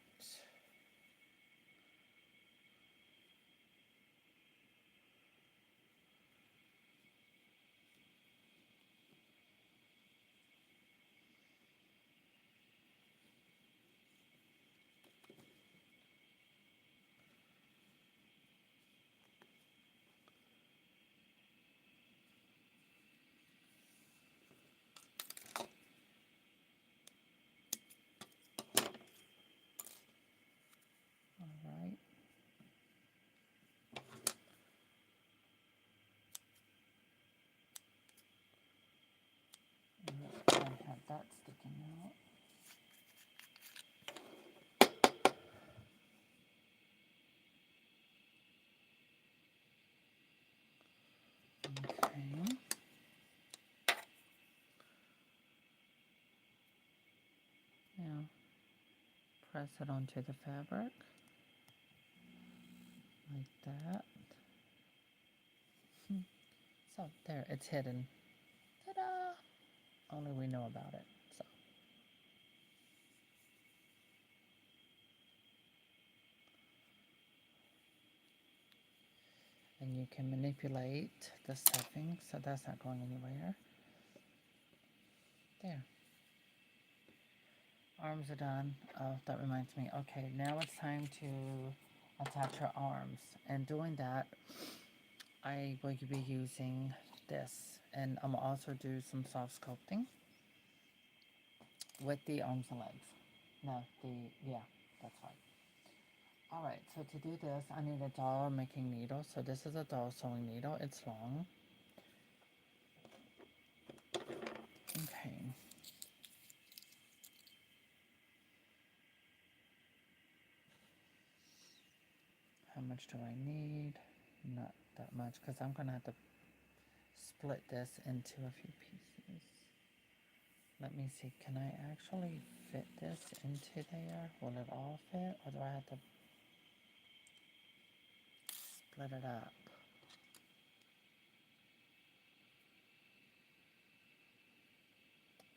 All right. And I have that sticking out. Okay. Now press it onto the fabric like that. So there, it's hidden. Ta-da! Only we know about it. So. And you can manipulate the stuffing, so that's not going anywhere. There. Arms are done. Oh, that reminds me. Okay, now it's time to attach her arms. And doing that, I will be using this. And I'm also do some soft sculpting with the arms and legs. No, yeah, that's right. Alright, so to do this, I need a doll making needle. So this is a doll sewing needle. It's long. much do I need? Not that much, because I'm going to have to split this into a few pieces. Let me see, can I actually fit this into there? Will it all fit, or do I have to split it up?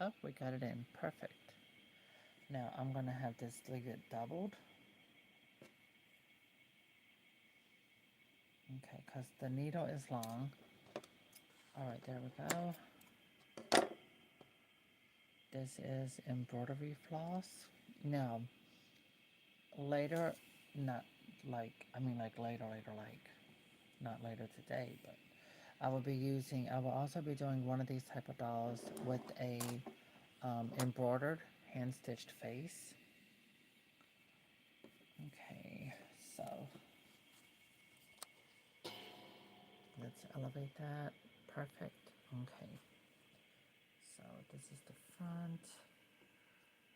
Oh, we got it in, perfect. Now I'm going to have this leave it doubled. Okay, because the needle is long. Alright, there we go. This is embroidery floss. Now, later, not like, I mean like later, like, not later today, but I will also be doing one of these type of dolls with a embroidered hand-stitched face. Okay, so let's elevate that. Perfect. Okay, so this is the front.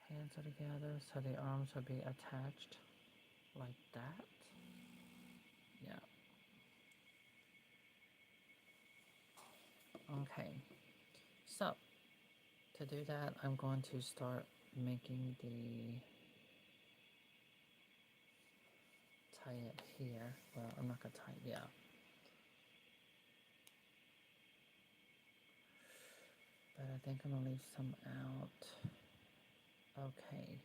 Hands are together, so the arms will be attached like that. Yeah. Okay, so to do that, I'm going to start making the tie it here. Well, I'm not gonna tie it, yeah. But I think I'm gonna leave some out. Okay,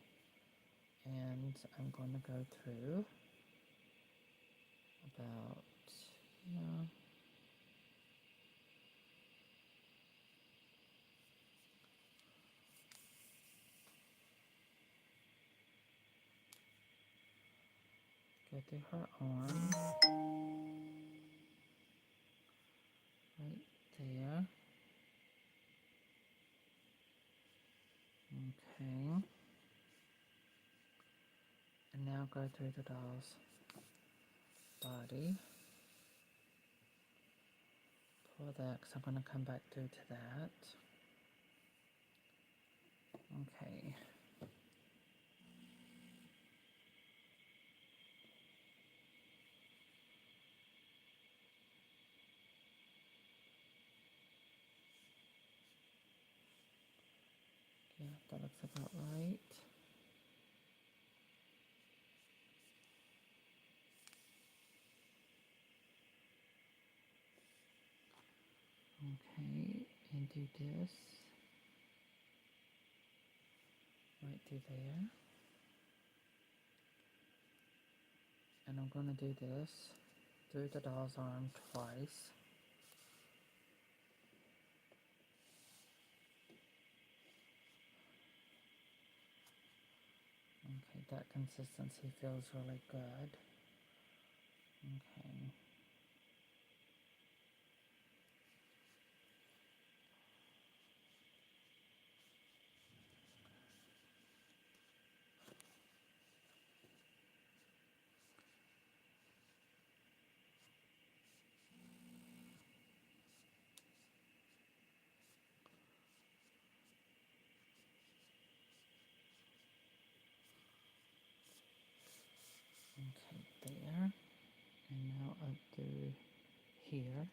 and I'm going to go through about, yeah. Go through her arm, right there. Okay. And now go through the doll's body. Pull that, because I'm going to come back through to that. Okay. Yeah, that looks about right. Okay, and do this right through there. And I'm going to do this through the doll's arm twice. Okay, that consistency feels really good. Okay. Okay, there. And now up through here.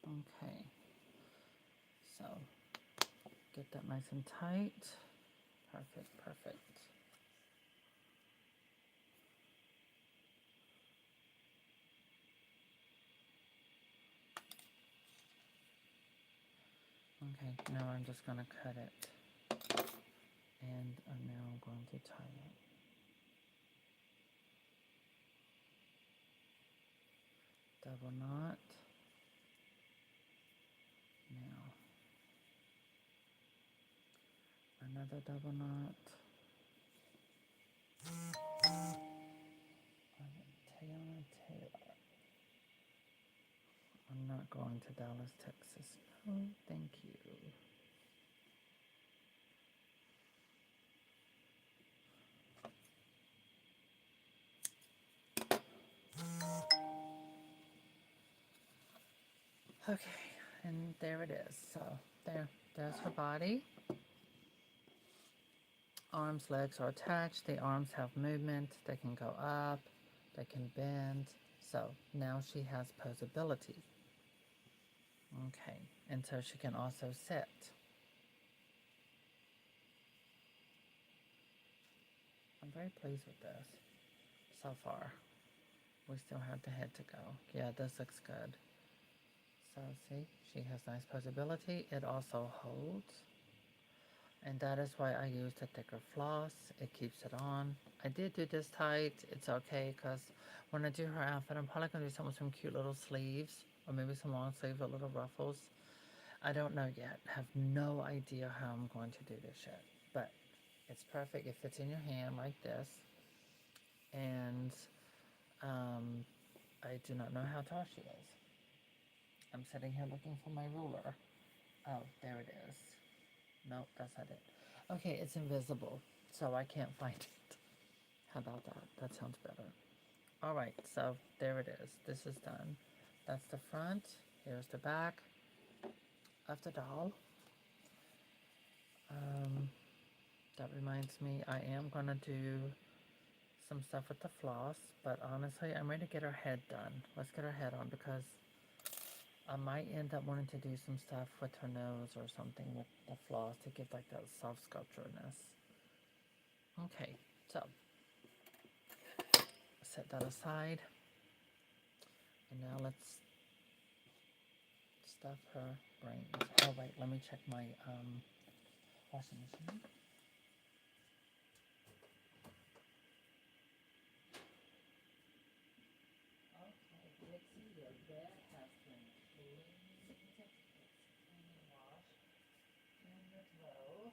Okay. So, get that nice and tight. Perfect, perfect. Okay, now I'm just going to cut it. And now I'm going to tie it. Double knot. Now, another double knot. Tiana Taylor. I'm not going to Dallas, Texas. No, thank you. Okay, and there it is. So there's her body. Arms, legs are attached. The arms have movement. They can go up. They can bend. So now she has posability. Okay, and so she can also sit. I'm very pleased with this so far. We still have the head to go. Yeah, this looks good. So see, she has nice posability. It also holds. And that is why I use the thicker floss. It keeps it on. I did do this tight. It's okay because when I do her outfit, I'm probably going to do some with some cute little sleeves or maybe some long sleeves with little ruffles. I don't know yet. Have no idea how I'm going to do this yet. But it's perfect. It fits in your hand like this. And um, I do not know how tall she is. I'm sitting here looking for my ruler. Oh, there it is. Nope, that's not it. Okay, it's invisible, so I can't find it. How about that? That sounds better. All right, so there it is. This is done. That's the front. Here's the back of the doll. Um, that reminds me, I am going to do some stuff with the floss, but honestly, I'm ready to get her head done. Let's get her head on because I might end up wanting to do some stuff with her nose or something with the floss to give like that soft sculptureness. Okay, so set that aside. And now let's stuff her brains. Oh wait, let me check my washing machine. Okay, Dixie, your bed has been cleaned. It's clean and washed in the row.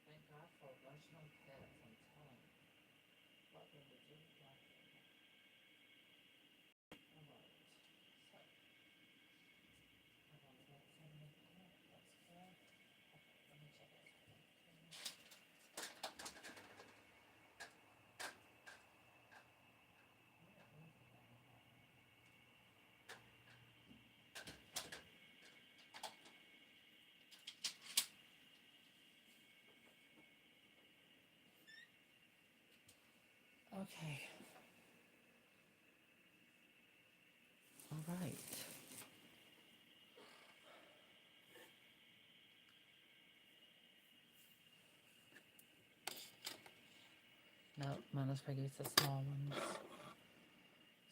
Thank God for rational pets, I'm telling you. What would you do like that? Alright, so I've only got 7 in here. That's good. Okay, let me check this. Okay. Alright. No, minus use the small ones.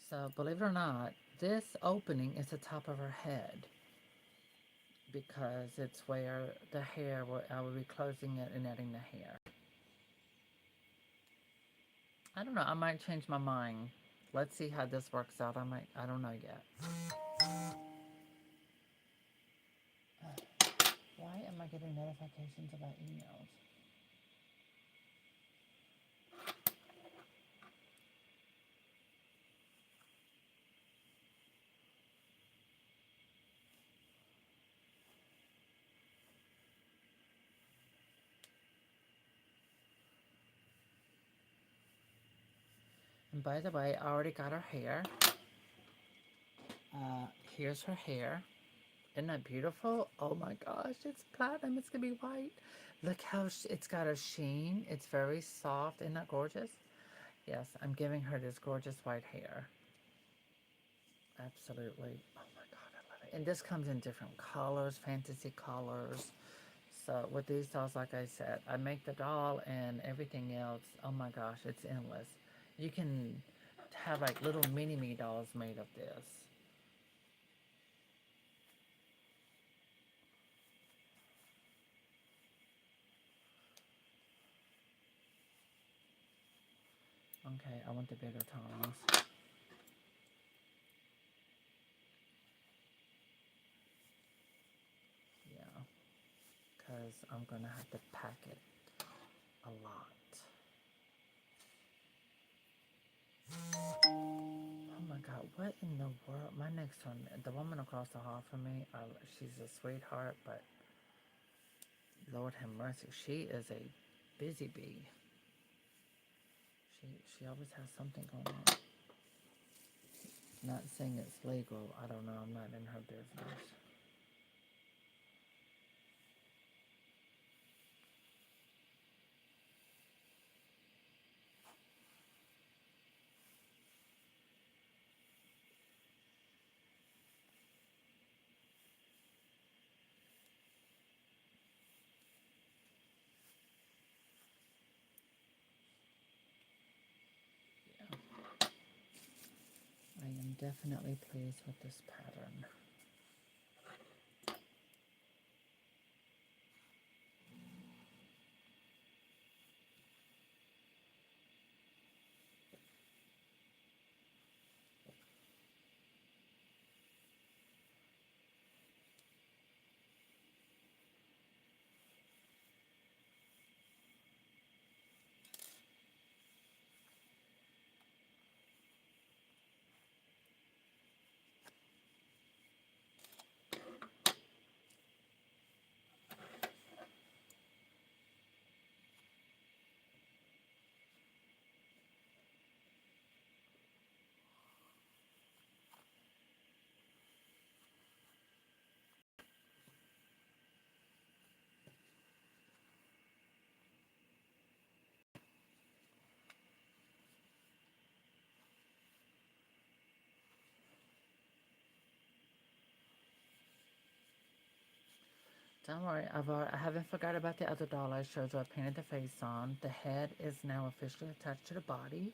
So believe it or not, this opening is the top of her head because it's where the hair, I will be closing it and adding the hair. I don't know, I might change my mind. Let's see how this works out. I don't know yet. Why am I getting notifications about emails? And by the way, I already got her hair. Here's her hair. Isn't that beautiful? Oh my gosh, it's platinum. It's gonna be white. Look how it's got a sheen. It's very soft. Isn't that gorgeous? Yes, I'm giving her this gorgeous white hair. Absolutely. Oh my God, I love it. And this comes in different colors, fantasy colors. So with these dolls, like I said, I make the doll and everything else. Oh my gosh, it's endless. You can have like little mini-me dolls made of this. Okay, I want the bigger tongs. Yeah, because I'm going to have to pack it a lot. Oh my God, what in the world? My next one, the woman across the hall from me, she's a sweetheart, but Lord have mercy, she is a busy bee. She always has something going on. Not saying it's legal. I don't know. I'm not in her business. I am definitely pleased with this pattern. Don't worry, I haven't forgot about the other doll I showed you. I painted the face on. The head is now officially attached to the body.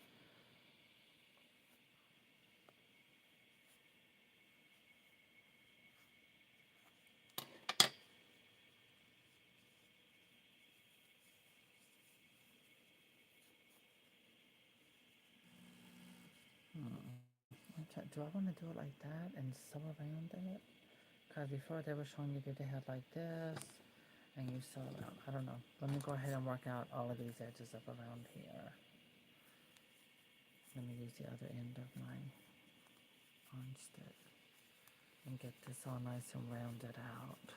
Do I want to do it like that and sew around it? Because before they were showing you do the head like this and you sew around. I don't know. Let me go ahead and work out all of these edges up around here. Let me use the other end of my on stick and get this all nice and rounded out.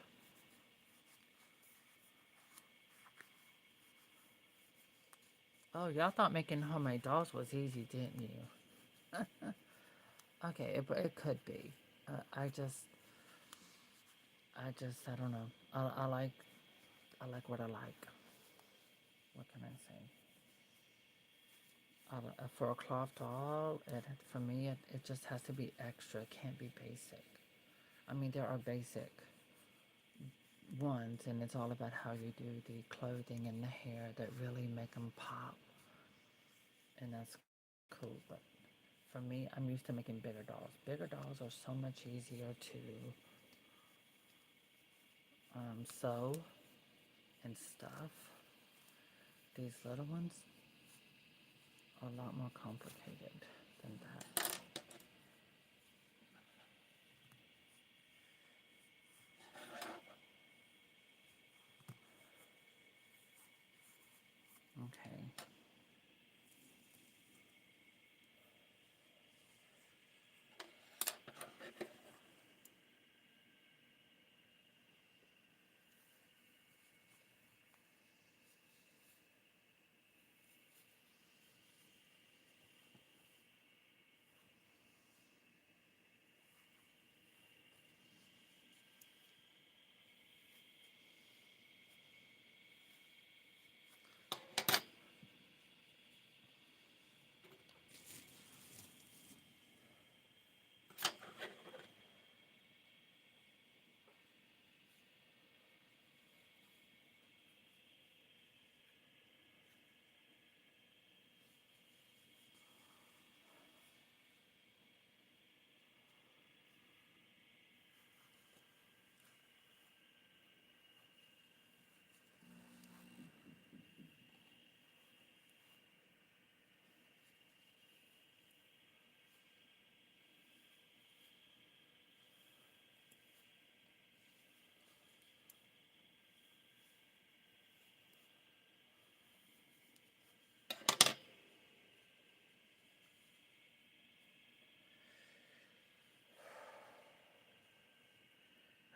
Oh, y'all thought making homemade dolls was easy, didn't you? Okay, it could be. I don't know. I like what I like. What can I say? For a cloth doll, for me, it just has to be extra. It can't be basic. I mean, there are basic ones, and it's all about how you do the clothing and the hair that really make them pop, and that's cool. But for me, I'm used to making bigger dolls. Bigger dolls are so much easier to sew and stuff. These little ones are a lot more complicated than that. Okay.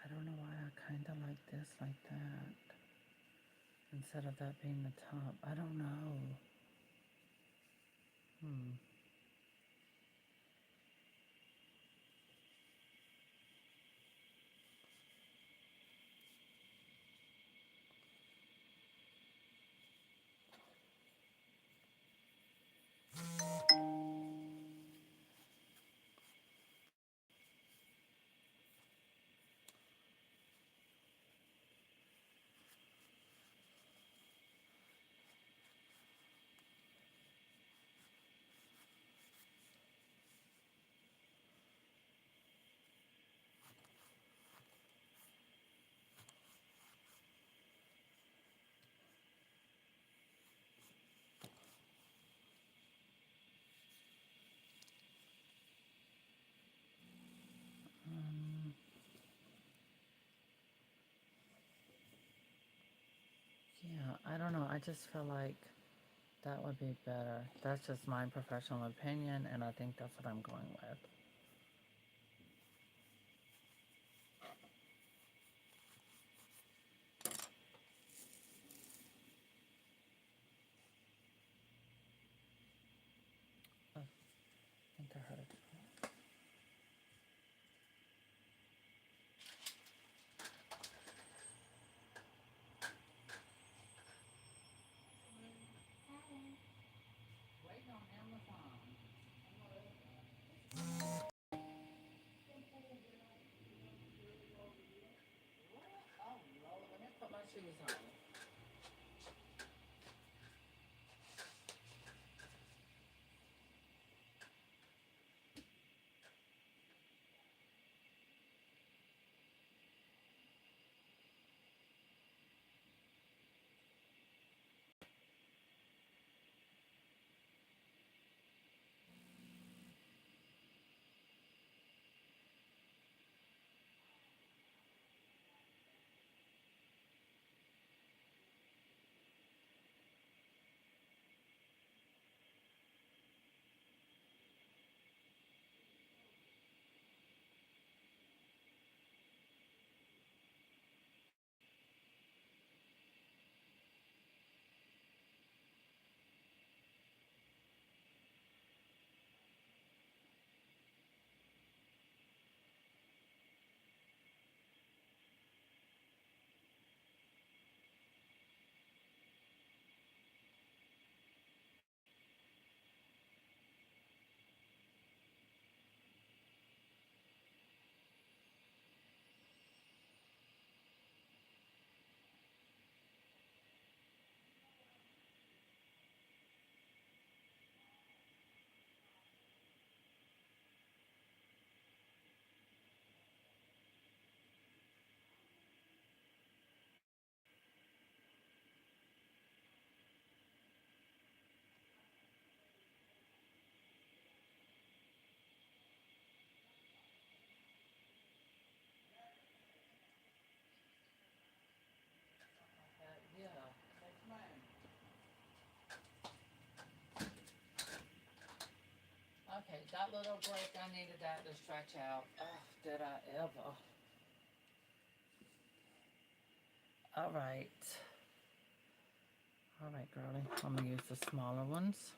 I don't know why I kind of like this like that instead of that being the top. I don't know. Hmm. I just feel like that would be better. That's just my professional opinion, and I think that's what I'm going with. Oh, I think I heard it. Waiting on Amazon. Oh, Lord, let me put my shoes on. Yeah, that's mine. Okay, that little break, I needed that to stretch out. Oh, did I ever? All right. All right, girlie. I'm going to use the smaller ones.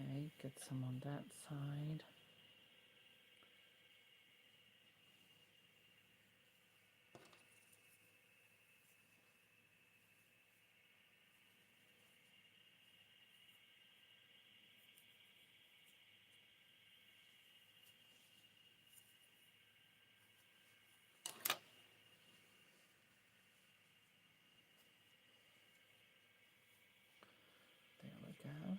Okay, get some on that side. There we go.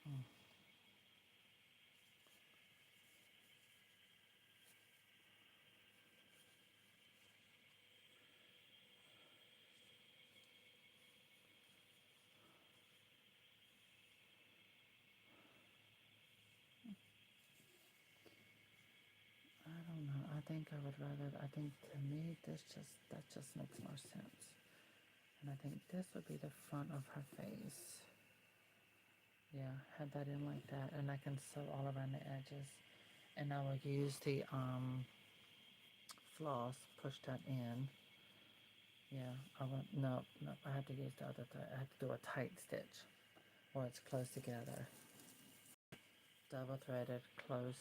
Hmm. I don't know. I think I would rather, I think to me, that just makes more sense. And I think this would be the front of her face. Yeah, have that in like that. And I can sew all around the edges. And I will use the floss, push that in. Yeah, I want, no, no, I have to use the other side. I have to do a tight stitch where it's close together. Double threaded, close,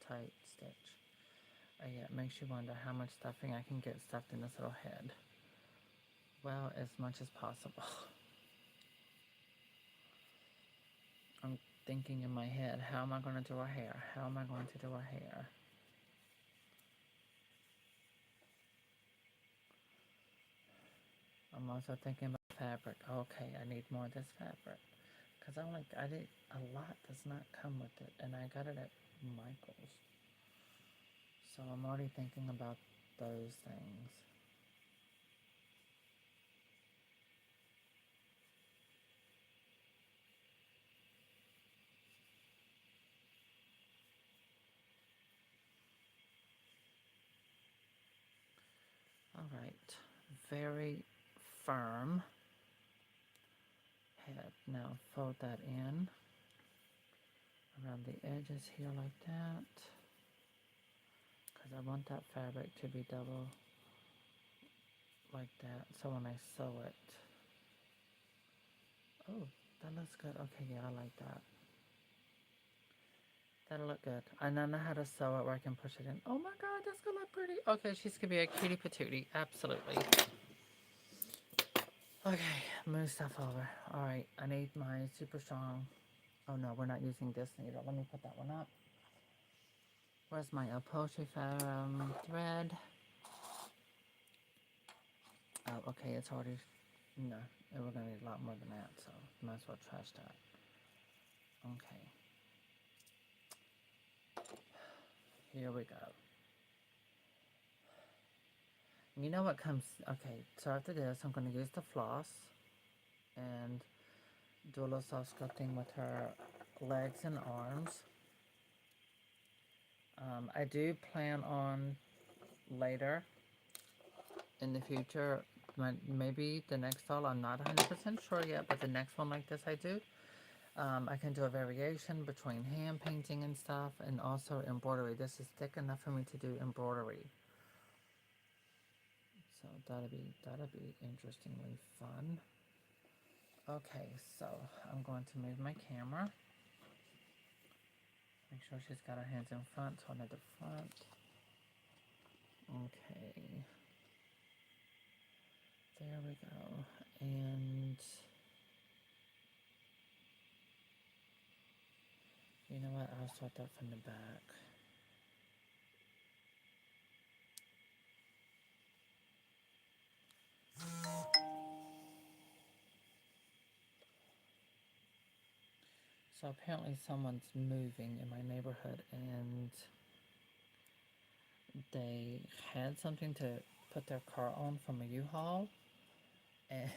tight stitch. Yeah, it makes you wonder how much stuffing I can get stuffed in this little head. Well, as much as possible. I'm thinking in my head, how am I going to do her hair? How am I going to do her hair? I'm also thinking about fabric. Okay, I need more of this fabric. Because I did, a lot does not come with it. And I got it at Michael's. So I'm already thinking about those things. All right, very firm head. Now fold that in around the edges here like that, because I want that fabric to be double like that, so when I sew it, oh, that looks good. Okay, yeah, I like that. That'll look good. And I know how to sew it where I can push it in. Oh my god, that's gonna look pretty. Okay, she's gonna be a cutie patootie. Absolutely. Okay, move stuff over. Alright, I need my super strong. Oh no, we're not using this needle. Let me put that one up. Where's my upholstery thread? Oh, okay, it's already. No, we're gonna need a lot more than that, so might as well trash that. Okay. Here we go. You know what comes. Okay, so after this, I'm gonna use the floss and do a little soft sculpting with her legs and arms. I do plan on later in the future, maybe the next haul, I'm not 100% sure yet, but the next one like this I do. I can do a variation between hand painting and stuff, and also embroidery. This is thick enough for me to do embroidery. So that'll be interestingly fun. Okay, so I'm going to move my camera. Make sure she's got her hands in front, so I'm at the front. Okay. There we go. And you know what? I'll start that from the back. So apparently someone's moving in my neighborhood and they had something to put their car on from a U-Haul, and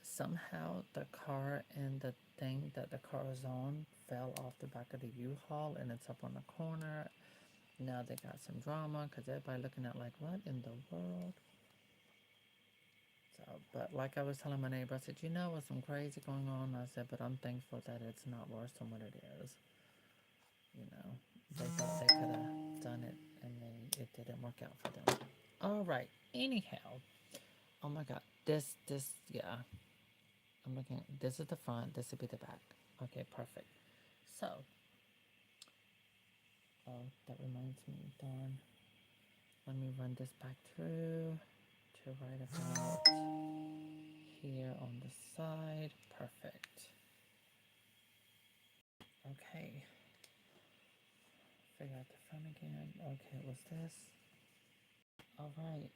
somehow the car and the thing that the car was on fell off the back of the U-Haul, and it's up on the corner. Now they got some drama because everybody looking at like, what in the world? So, but like I was telling my neighbor, I said, you know what's some crazy going on? I said, but I'm thankful that it's not worse than what it is. You know, they thought they could have done it and it didn't work out for them. All right. Anyhow, oh my God, yeah. I'm looking. This is the front. This would be the back. Okay, perfect. So, oh, that reminds me. Darn. Let me run this back through to right about here on the side. Perfect. Okay. Figure out the front again. Okay, it was this. All right.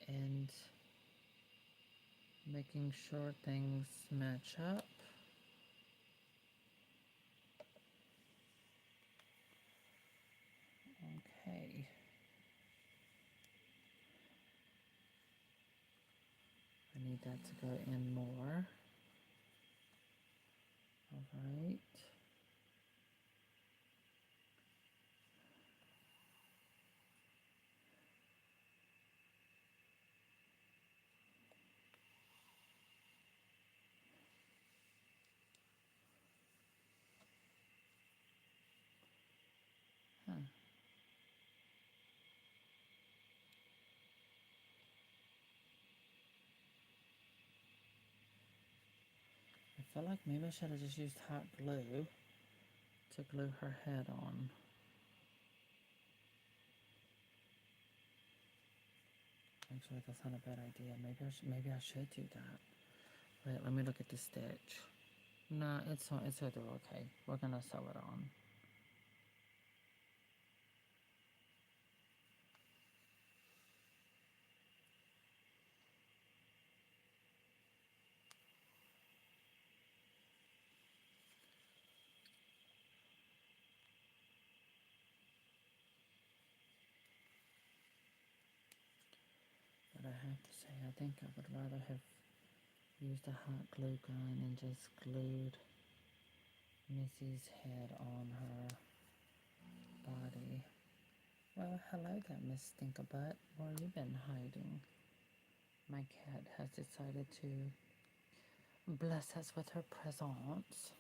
And making sure things match up. Okay. I need that to go in more. All right. Huh. I feel like maybe I should have just used hot glue to glue her head on. Actually, that's not a bad idea. Maybe I should do that. Wait, let me look at the stitch. No, it's okay. We're gonna sew it on. have to say, I think I would rather have used a hot glue gun and just glued Missy's head on her body. Well, hello there, Miss Stinkabutt. Where have you been hiding? My cat has decided to bless us with her presence.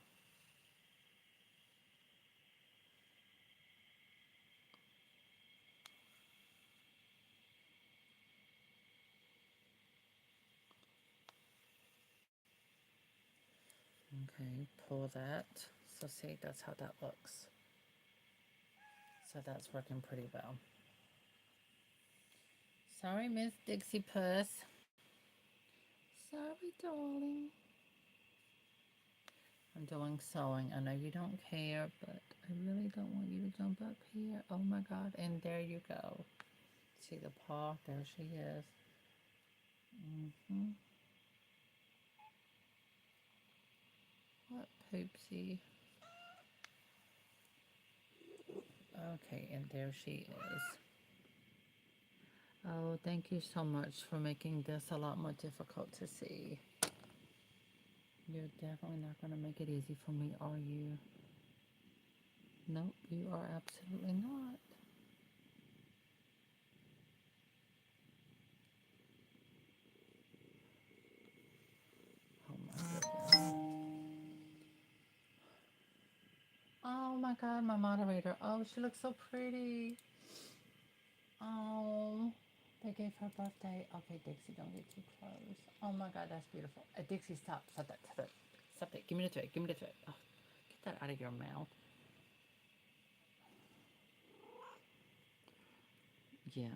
Okay, pull that. So see, that's how that looks. So that's working pretty well. Sorry, Miss Dixie Puss. Sorry, darling. I'm doing sewing. I know you don't care, but I really don't want you to jump up here. Oh my God, and there you go. See the paw? There she is. What poopsie? Okay, and there she is. Oh, thank you so much for making this a lot more difficult to see. You're definitely not going to make it easy for me, are you? Nope, you are absolutely not. Oh my goodness. Oh my God, my moderator. Oh, she looks so pretty. Oh, they gave her birthday. Okay, Dixie, don't get too close. Oh my God, that's beautiful. Dixie, stop. Stop that. Stop that. Stop that. Give me the tray. Give me the tray. Oh, get that out of your mouth. Yeah.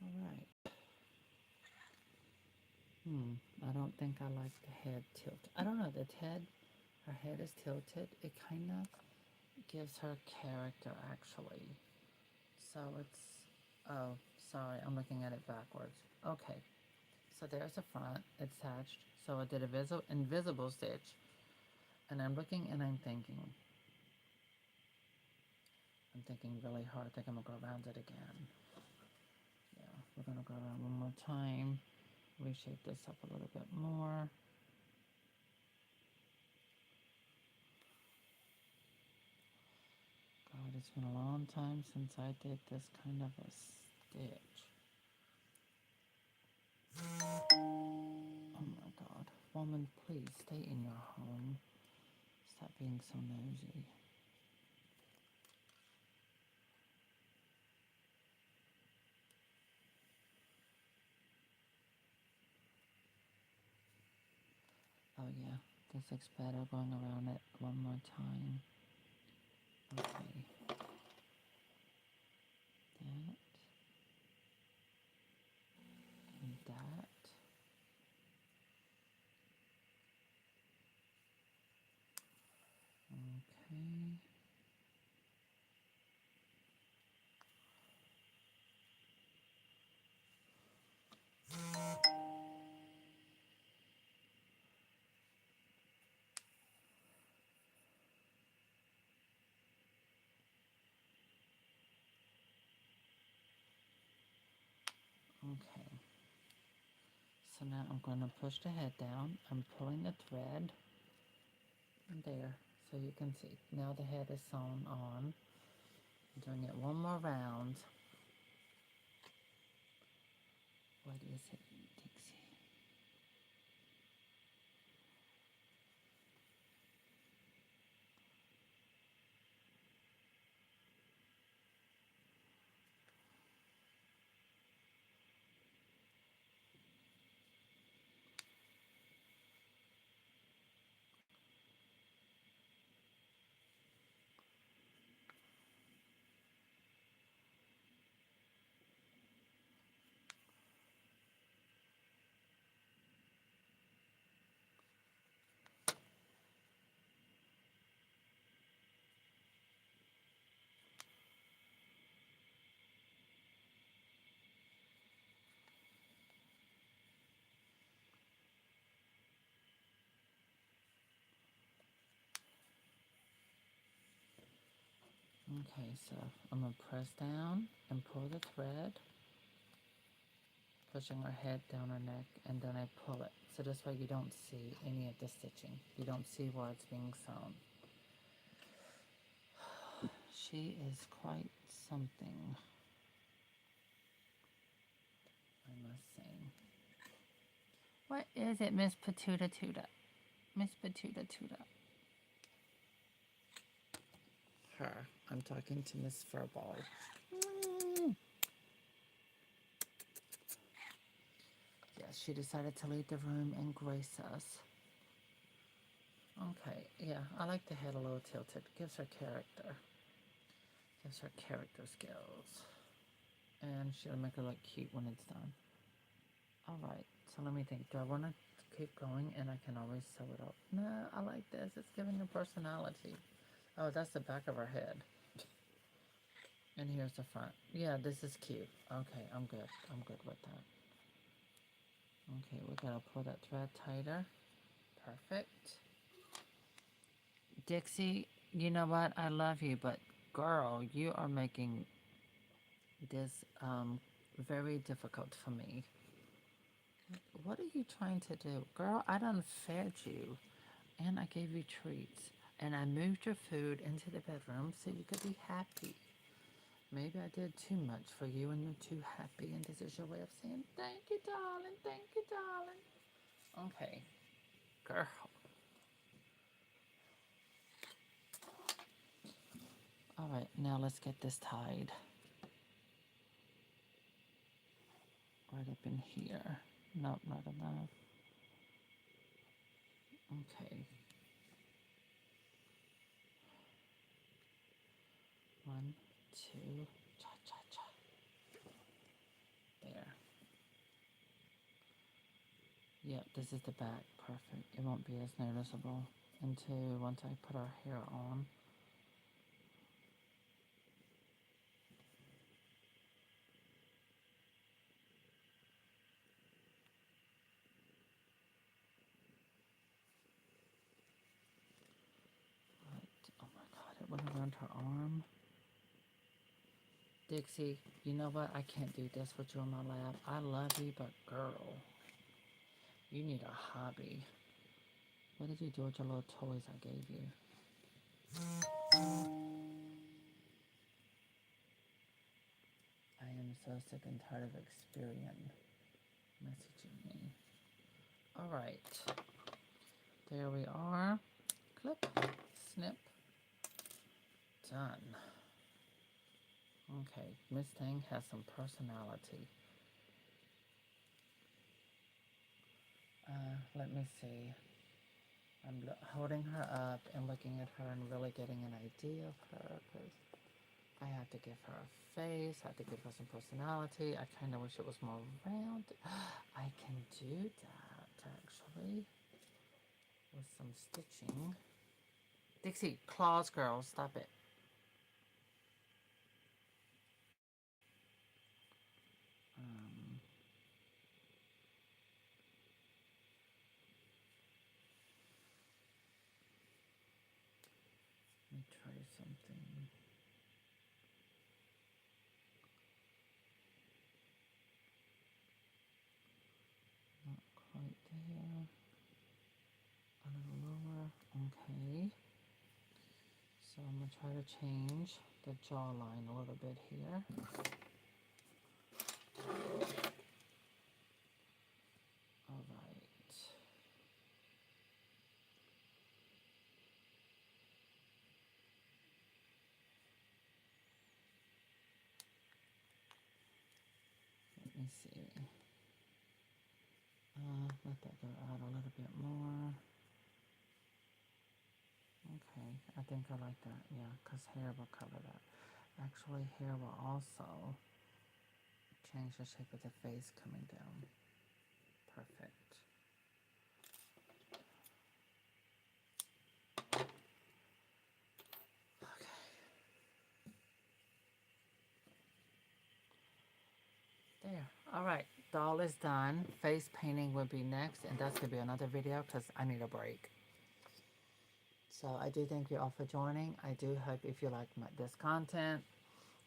All right. I don't think I like the head tilt. I don't know. Her head is tilted. It kind of gives her character, actually. So it's, oh, sorry, I'm looking at it backwards. Okay, so there's the front, it's attached. So I did a invisible stitch, and I'm looking and I'm thinking really hard. I think I'm gonna go around it again. Yeah, we're gonna go around one more time, reshape this up a little bit more. God, it's been a long time since I did this kind of a stitch. Oh my God, woman, please stay in your home. Stop being so nosy. Oh yeah, this looks better going around it one more time. Okay. That and that. Okay. Okay. So now I'm going to push the head down. I'm pulling the thread. There. So you can see. Now the head is sewn on. I'm doing it one more round. What is it, Dixie? Okay, so I'm going to press down and pull the thread, pushing her head down her neck, and then I pull it. So this way you don't see any of the stitching. You don't see where it's being sewn. She is quite something, I must say. What is it, Miss Patuta Tuta? Miss Patuta Tuta. Her. I'm talking to Miss Furball. Yes, she decided to leave the room and grace us. Okay, yeah, I like the head a little tilted. Gives her character. Gives her character skills. And she'll make her look cute when it's done. Alright, so let me think. Do I want to keep going? And I can always sew it up. No, I like this. It's giving her personality. Oh, that's the back of her head. And here's the front. Yeah, this is cute. Okay, I'm good. I'm good with that. Okay, we gotta pull that thread tighter. Perfect. Dixie, you know what? I love you, but girl, you are making this very difficult for me. What are you trying to do? Girl, I done fed you, and I gave you treats, and I moved your food into the bedroom so you could be happy. Maybe I did too much for you and you're too happy, and this is your way of saying, thank you, darling, thank you, darling. Okay, girl. All right, now let's get this tied. Right up in here. Nope, not enough. Okay. 1, 2, cha cha cha. There. Yep, this is the back. Perfect. It won't be as noticeable until once I put our hair on. Right. Oh my god, it went around her arm. Dixie, you know what? I can't do this with you on my lap. I love you, but girl, you need a hobby. What did you do with your little toys I gave you? I am so sick and tired of Experian messaging me. Alright. There we are. Clip, snip, done. Okay, Miss Thing has some personality. Let me see. I'm holding her up and looking at her and really getting an idea of her, because I have to give her a face, I have to give her some personality. I kind of wish it was more round. I can do that, actually, with some stitching. Dixie, claws, girl, stop it. Let me try something. Not quite there. A little lower. Okay. So I'm going to try to change the jawline a little bit here. All right. Let me see. Let that go out a little bit more. Okay, I think I like that. Yeah, because hair will cover that. Actually, hair will also change the shape of the face coming down. Perfect. Okay. There. All right. Doll is done. Face painting will be next, and that's going to be another video because I need a break. So I do thank you all for joining. I do hope if you like this content,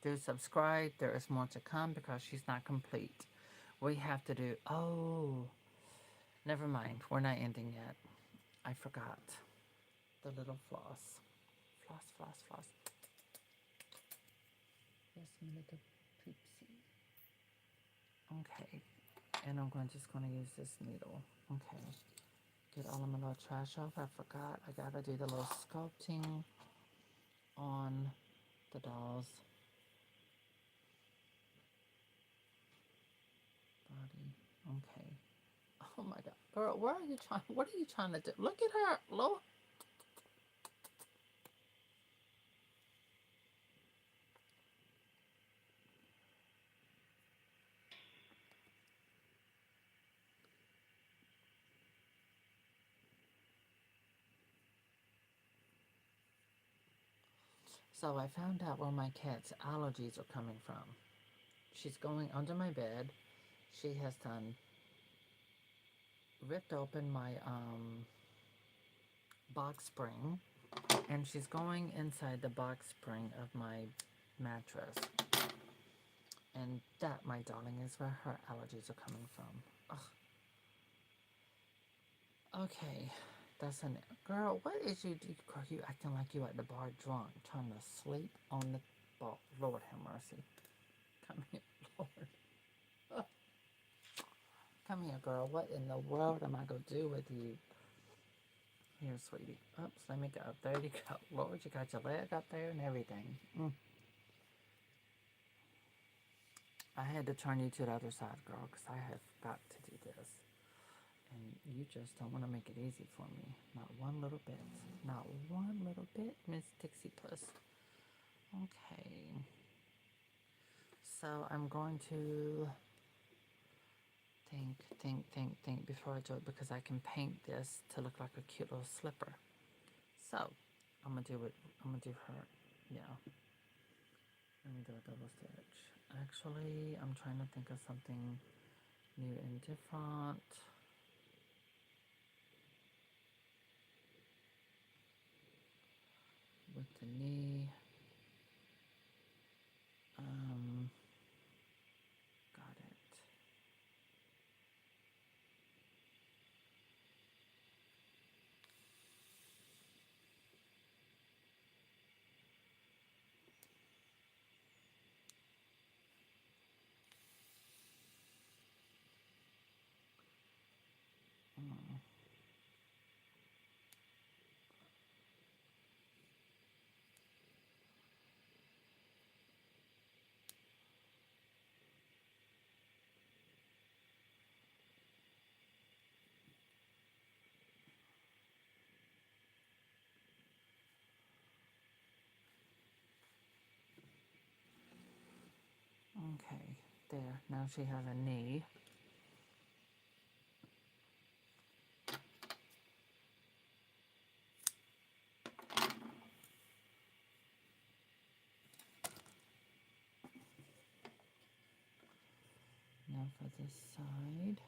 do subscribe. There is more to come because she's not complete. We have to do, oh, never mind. We're not ending yet. I forgot the little floss. Floss, floss, floss. Yes, my little poopsie. Okay. And I'm just going to use this needle. Okay. Get all of my little trash off. I forgot. I got to do the little sculpting on the doll's body. Okay. Oh my God. Girl, where are you trying? What are you trying to do? Look at her. Lord. So I found out where my cat's allergies are coming from. She's going under my bed. She has done ripped open my box spring, and she's going inside the box spring of my mattress. And that, my darling, is where her allergies are coming from. Ugh. Okay, that's an girl. What is you? Girl, you acting like you at the bar drunk, trying to sleep on the ball. Lord have mercy. Come here, Lord. Ugh. Come here, girl. What in the world am I gonna do with you? Here, sweetie. Oops, let me go. There you go. Lord, you got your leg up there and everything. I had to turn you to the other side, girl, because I have got to do this. And you just don't want to make it easy for me. Not one little bit. Not one little bit, Miss Dixie Puss. Okay. So I'm going to think before I do it, because I can paint this to look like a cute little slipper. So I'm gonna do it. I'm gonna do her. Yeah. Let me do a double stitch. Actually, I'm trying to think of something new and different. With the knee. Got it. Okay, there. Now she has a knee. Now for this side.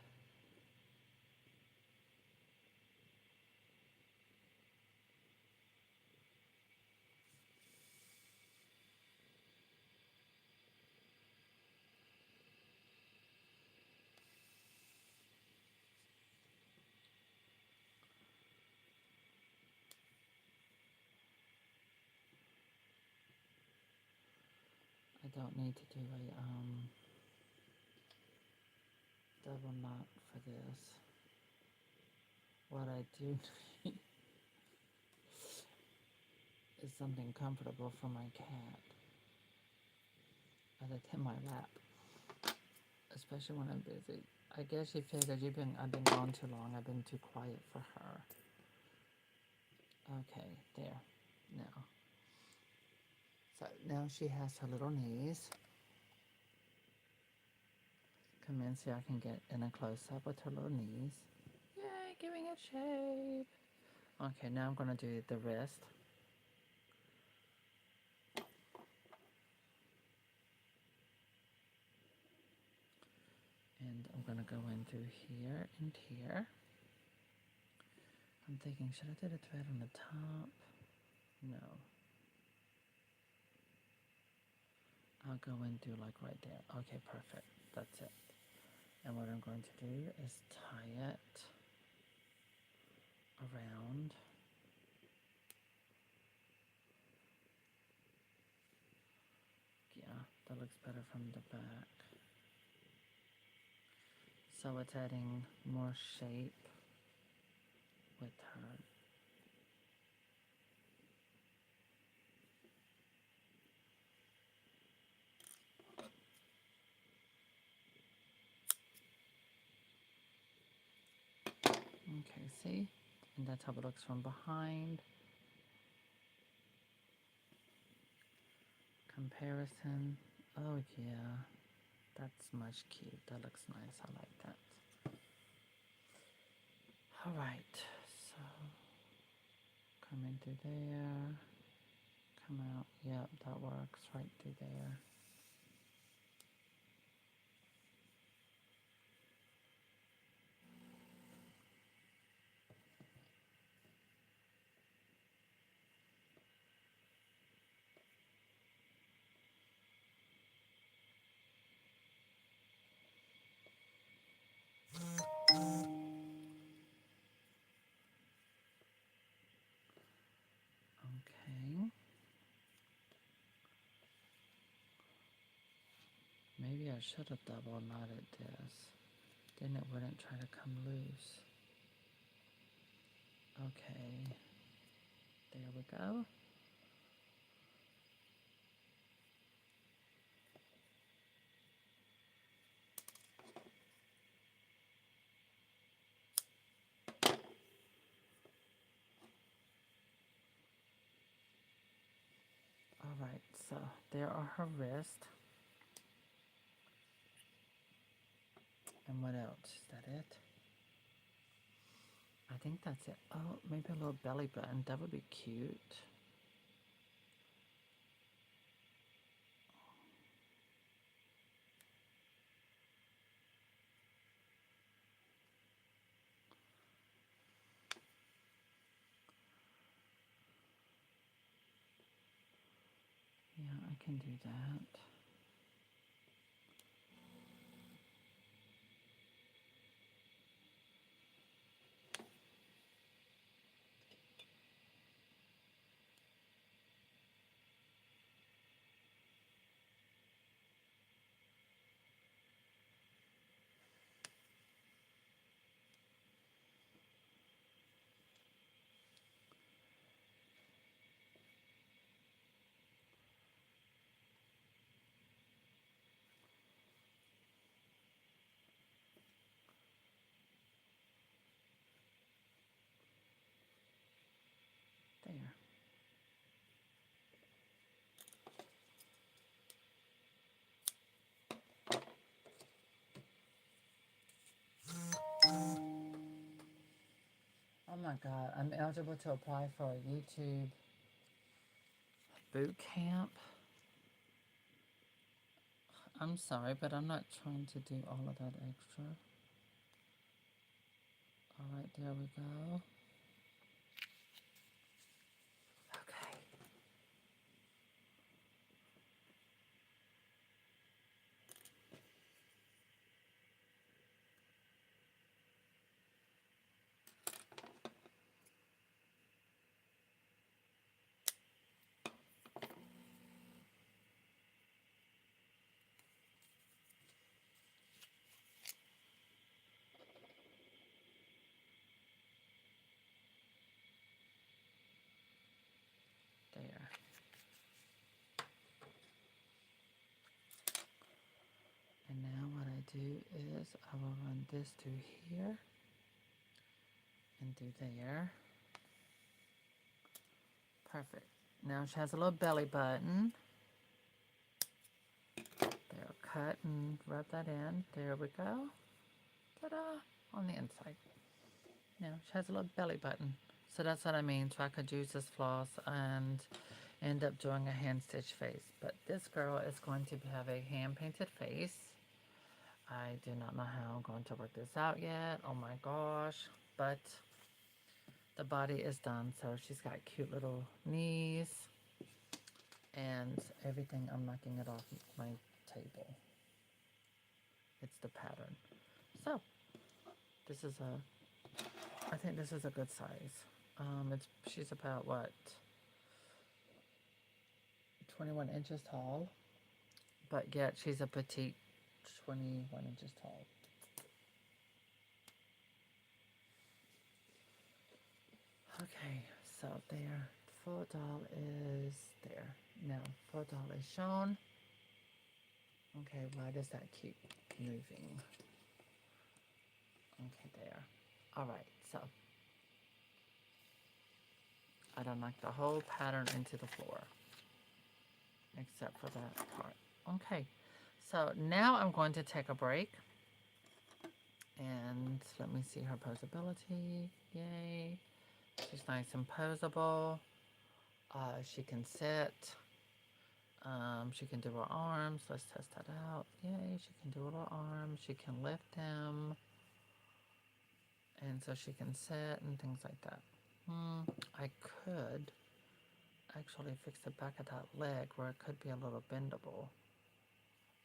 I don't need to do a double knot for this. What I do need is something comfortable for my cat, other than my lap, especially when I'm busy. I guess she figured I've been gone too long. I've been too quiet for her. Okay, there. Now. So now she has her little knees. Come in so I can get in a close-up with her little knees. Yay, giving it shape. Okay, now I'm going to do the wrist. And I'm going to go in through here and here. I'm thinking, should I do the thread on the top? No. I'll go and do like right there. Okay, perfect. That's it. And what I'm going to do is tie it around. Yeah, that looks better from the back. So it's adding more shape with her. Okay, see? And that's how it looks from behind. Comparison. Oh yeah, that's much cute. That looks nice. I like that. All right, so come in through there. Come out. Yep, that works right through there. Okay. Maybe I should have double knotted this. Then it wouldn't try to come loose. Okay. There we go. All right, so there are her wrists. And what else? Is that it? I think that's it. Oh, maybe a little belly button. That would be cute. Yeah, I can do that. There. Oh my God, I'm eligible to apply for a YouTube boot camp. I'm sorry, but I'm not trying to do all of that extra. All right, there we go. Okay. There. And now what I do is I will run this through here and through there. Perfect. Now she has a little belly button. There, cut and rub that in. There we go. Ta-da! On the inside. Now she has a little belly button. So that's what I mean. So I could use this floss and end up doing a hand stitch face. But this girl is going to have a hand painted face. I do not know how I'm going to work this out yet. Oh my gosh. But The body is done, so she's got cute little knees and everything. I'm knocking it off my table. It's the pattern. So this is I think this is a good size. She's about what, 21 inches tall, but yet she's a petite 21 inches tall. Okay, so there, full doll is there. Now, full doll is shown. Okay, why does that keep moving? Okay, there. All right, so I done knocked the whole pattern into the floor, except for that part. Okay, so now I'm going to take a break. And let me see her posability. Yay. She's nice and posable. She can sit. She can do her arms. Let's test that out. Yay, she can do her arms. She can lift them. And so she can sit and things like that. I could actually fix the back of that leg where it could be a little bendable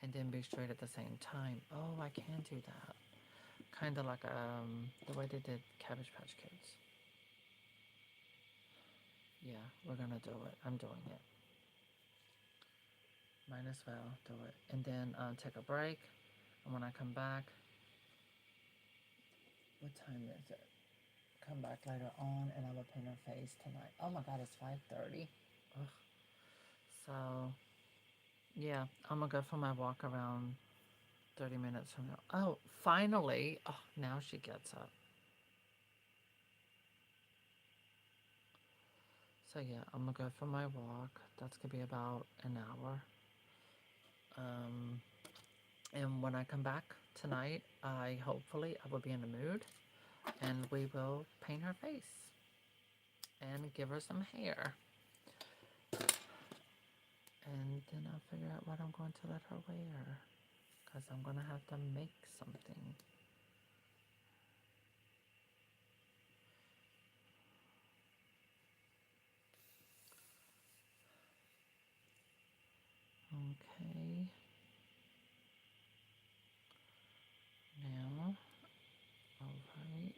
and then be straight at the same time. Oh, I can do that. Kind of like the way they did Cabbage Patch Kids. Yeah, we're gonna do it. I'm doing it. Might as well do it. And then take a break. And when I come back, what time is it? Come back later on and I will paint her face tonight. Oh my god, it's 5:30. Ugh. So, yeah, I'm gonna go for my walk around 30 minutes from now. Oh, finally. Oh, now she gets up. So yeah, I'm gonna go for my walk. That's gonna be about an hour. And when I come back tonight, hopefully I will be in the mood and we will paint her face and give her some hair. And then I'll figure out what I'm going to let her wear, because I'm going to have to make something. Okay. Now, all right.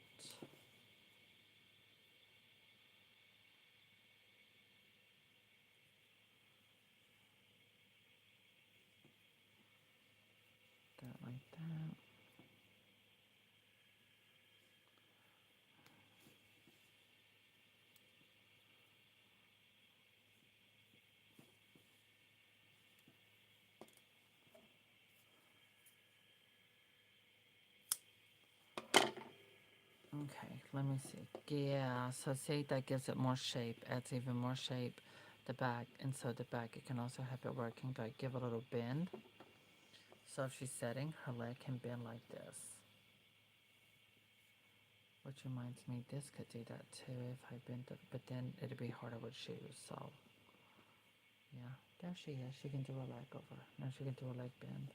That like that. Okay, let me see. Yeah, so see, that gives it more shape, adds even more shape, the back. And so the back, you can also have it where it can like give a little bend. So if she's setting, her leg can bend like this. Which reminds me, this could do that too if I bend it, but then it'd be harder with shoes, so. Yeah, there she is. She can do a leg over. Now she can do a leg bend.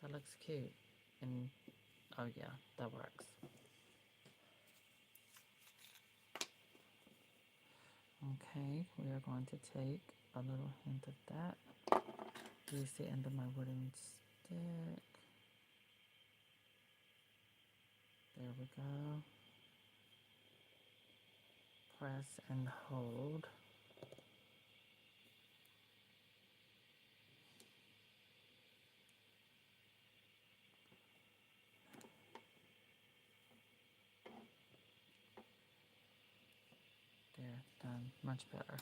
That looks cute. And, oh yeah, that works. Okay, we are going to take a little hint of that. Use the end of my wooden stick. There we go. Press and hold. There, done. Much better.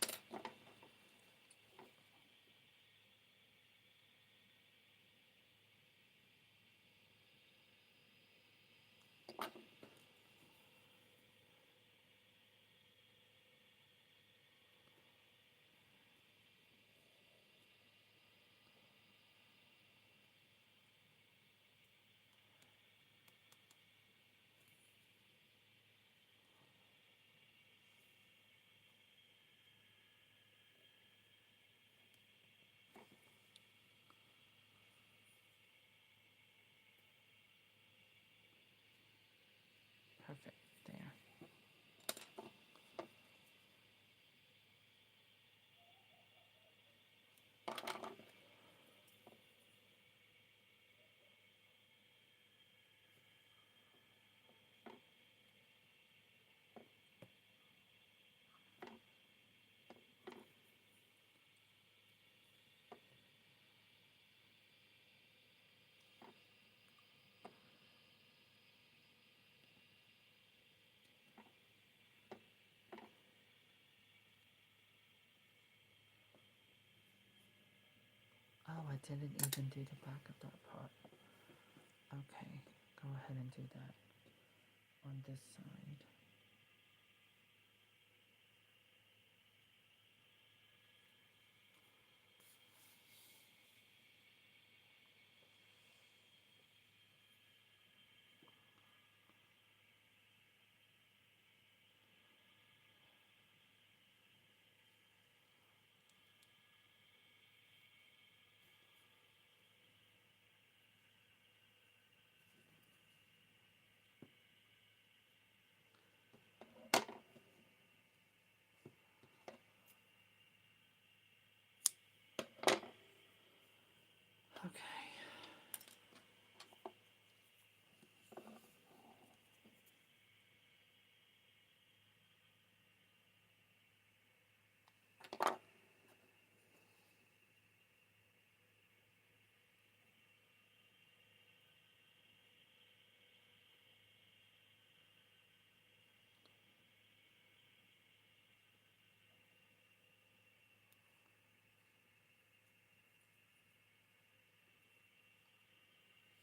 Perfect. There. I didn't even do the back of that part. Okay, go ahead and do that on this side. Okay.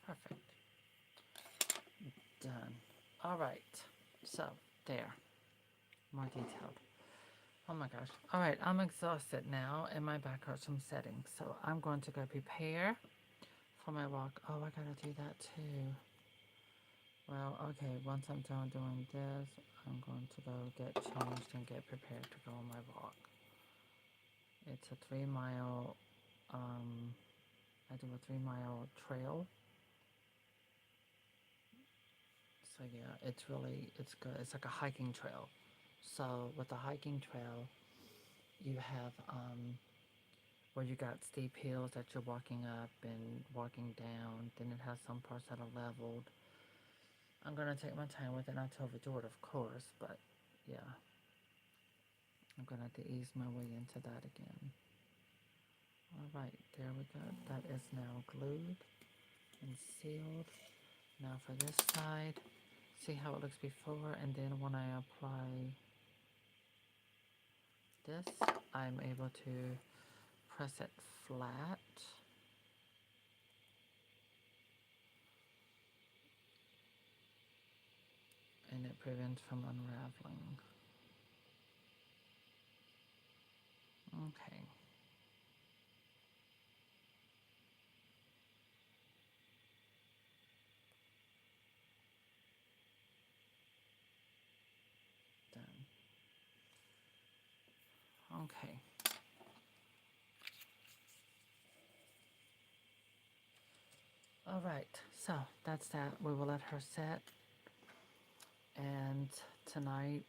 Perfect. Done. All right. So, there. More detailed. Oh my gosh. All right, I'm exhausted now and my back hurts from setting. So, I'm going to go prepare for my walk. Oh, I gotta do that too. Well, okay, once I'm done doing this, I'm going to go get changed and get prepared to go on my walk. It's a 3 mile, I do a 3 mile trail. So yeah, it's good. It's like a hiking trail. So with the hiking trail, you have where you got steep hills that you're walking up and walking down. Then it has some parts that are leveled. I'm gonna take my time with it, not to overdo it, of course, but yeah, I'm gonna have to ease my way into that again. All right, there we go. That is now glued and sealed. Now for this side, see how it looks before, and then when I apply this, I'm able to press it flat. And it prevents from unraveling. Okay. Done. Okay. All right. So that's that. We will let her set. And tonight,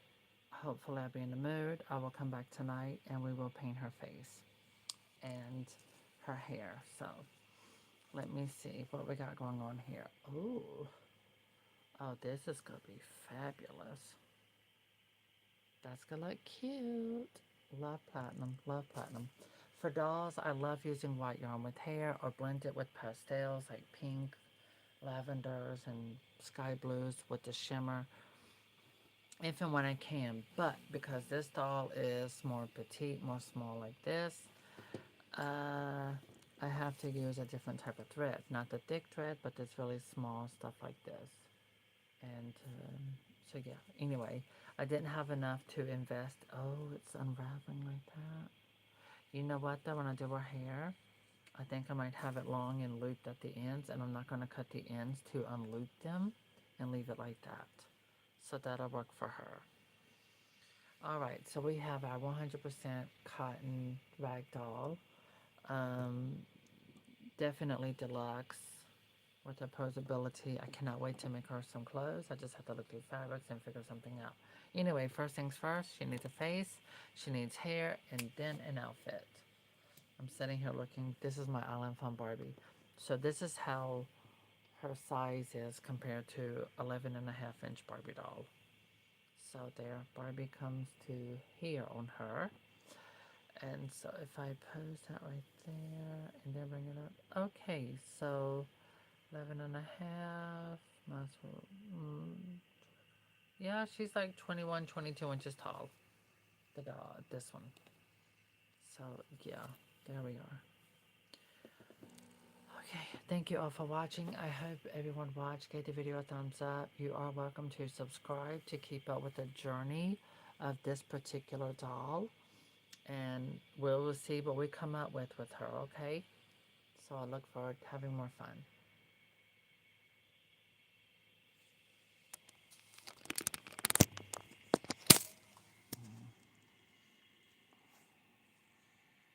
hopefully, I'll be in the mood. I will come back tonight and we will paint her face and her hair. So let me see what we got going on here. Ooh. Oh, this is going to be fabulous. That's going to look cute. Love platinum. Love platinum. For dolls, I love using white yarn with hair or blend it with pastels like pink, lavenders, and sky blues with the shimmer if and when I can. But because this doll is more petite, more small like this, I have to use a different type of thread. Not the thick thread, but this really small stuff like this. And so yeah, anyway, I didn't have enough to invest. Oh, it's unraveling like that. You know what though, when I do her hair, I think I might have it long and looped at the ends, and I'm not going to cut the ends to unloop them and leave it like that. So that'll work for her. All right, so we have our 100% cotton ragdoll. Um, Definitely deluxe with the posability. I cannot wait to make her some clothes. I just have to look through fabrics and figure something out. Anyway, first things first, she needs a face, she needs hair, and then an outfit. I'm sitting here looking. This is my Island Fun Barbie. So this is how her size is compared to 11.5 inch Barbie doll. So there, Barbie comes to here on her. And so if I pose that right there and then bring it up. Okay, so 11.5. Yeah, she's like 21, 22 inches tall. The dog, this one. So yeah, there we are. Thank you all for watching. I hope everyone watched, gave the video a thumbs up. You are welcome to subscribe to keep up with the journey of this particular doll. And we'll see what we come up with her, okay? So I look forward to having more fun.